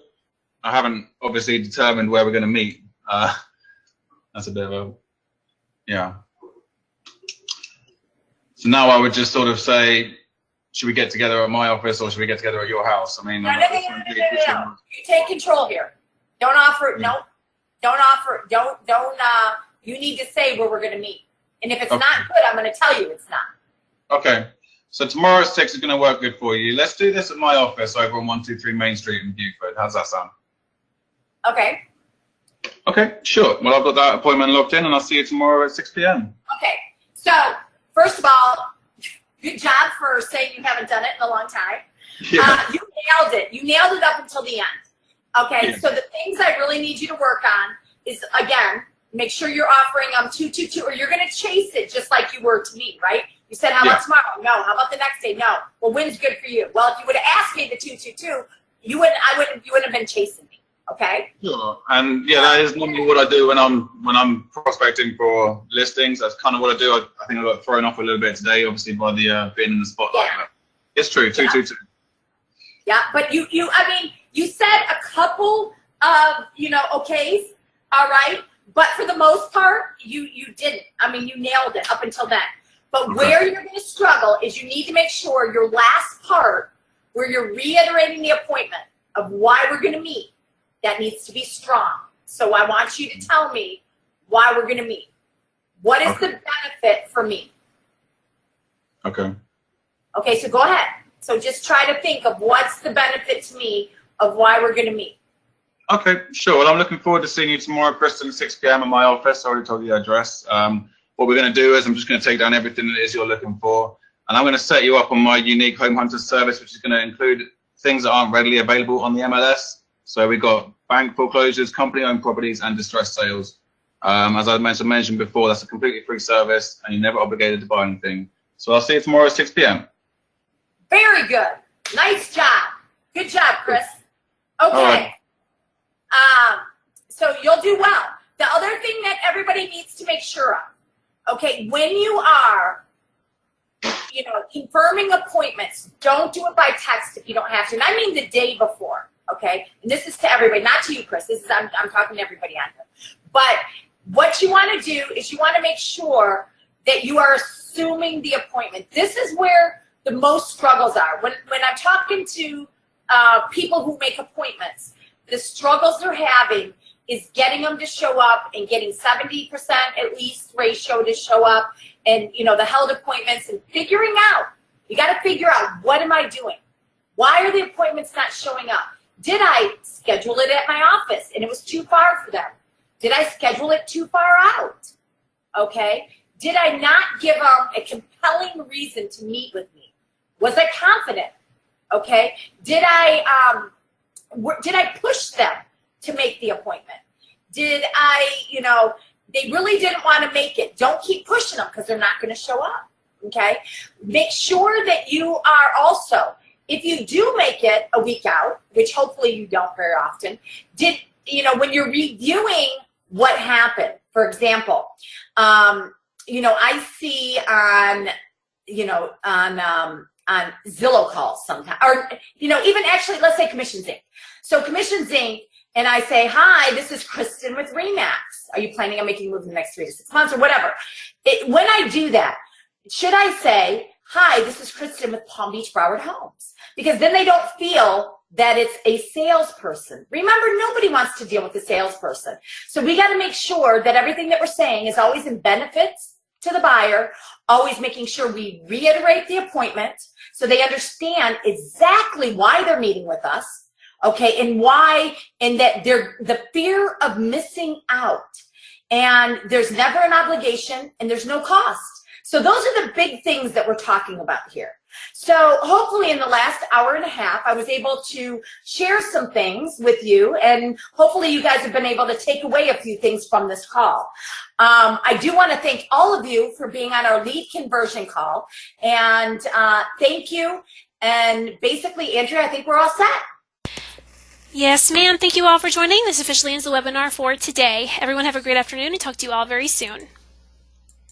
I haven't obviously determined where we're going to meet. That's a bit of a, yeah. So now I would just sort of say, should we get together at my office or should we get together at your house? I mean, no. You take control here. Don't offer. No. Don't offer. Don't. You need to say where we're going to meet. And if it's not good, I'm going to tell you it's not. Okay. So tomorrow at 6 is going to work good for you. Let's do this at my office over on 123 Main Street in Beaufort. How's that sound? Okay. Okay, sure. Well, I've got that appointment locked in, and I'll see you tomorrow at 6 p.m. Okay. So first of all, good job for saying you haven't done it in a long time. Yeah. You nailed it. You nailed it up until the end. Okay. Yeah. So the things I really need you to work on is, again, make sure you're offering 222, or you're going to chase it just like you were to me, right? You said, how about tomorrow? No. How about the next day? No. Well, when's good for you? Well, if you would have asked me the 222, you wouldn't have been chasing me. Okay. Sure. And yeah, that is normally what I do when I'm prospecting for listings. That's kind of what I do. I think I got thrown off a little bit today, obviously by the being in the spotlight. Yeah. It's true. 222. Yeah, but you said a couple of okays, all right. But for the most part, you didn't. I mean, you nailed it up until then. But where you're going to struggle is you need to make sure your last part, where you're reiterating the appointment of why we're going to meet, that needs to be strong. So I want you to tell me why we're going to meet. What is the benefit for me? Okay. Okay, so go ahead. So just try to think of what's the benefit to me of why we're going to meet. Okay, sure. Well, I'm looking forward to seeing you tomorrow, Kristen, at 6 p.m. at my office. I already told you the address. What we're going to do is I'm just going to take down everything that it is you're looking for, and I'm going to set you up on my unique home hunter service, which is going to include things that aren't readily available on the MLS. So we've got bank foreclosures, company-owned properties, and distressed sales. As I mentioned before, that's a completely free service, and you're never obligated to buy anything. So I'll see you tomorrow at 6 p.m. Very good. Nice job. Good job, Chris. Okay. So you'll do well. The other thing that everybody needs to make sure of, okay, when you are, confirming appointments, don't do it by text if you don't have to. And I mean the day before, okay? And this is to everybody, not to you, Chris. This is I'm talking to everybody on here. But what you want to do is you want to make sure that you are assuming the appointment. This is where the most struggles are. When I'm talking to people who make appointments, the struggles they're having is getting them to show up and getting 70% at least ratio to show up, and the held appointments, and figuring out, you got to figure out, what am I doing? Why are the appointments not showing up? Did I schedule it at my office and it was too far for them? Did I schedule it too far out? Okay. Did I not give them a compelling reason to meet with me? Was I confident? Okay. Did I push them to make the appointment? Did I, they really didn't want to make it. Don't keep pushing them because they're not going to show up. Okay. Make sure that you are also, if you do make it a week out, which hopefully you don't very often, when you're reviewing what happened, for example, I see on Zillow calls sometimes, or, even actually, let's say Commissions Inc. So Commissions Inc., and I say, hi, this is Kristen with RE/MAX. Are you planning on making a move in the next 3 to 6 months or whatever? When I do that, should I say, hi, this is Kristen with Palm Beach Broward Homes? Because then they don't feel that it's a salesperson. Remember, nobody wants to deal with a salesperson. So we got to make sure that everything that we're saying is always in benefits to the buyer, always making sure we reiterate the appointment so they understand exactly why they're meeting with us, okay, and why, and that they're the fear of missing out. And there's never an obligation and there's no cost. So those are the big things that we're talking about here. So hopefully in the last hour and a half, I was able to share some things with you, and hopefully you guys have been able to take away a few things from this call. I do want to thank all of you for being on our lead conversion call, and thank you. And basically, Andrea, I think we're all set. Yes, ma'am. Thank you all for joining. This officially ends the webinar for today. Everyone have a great afternoon and talk to you all very soon.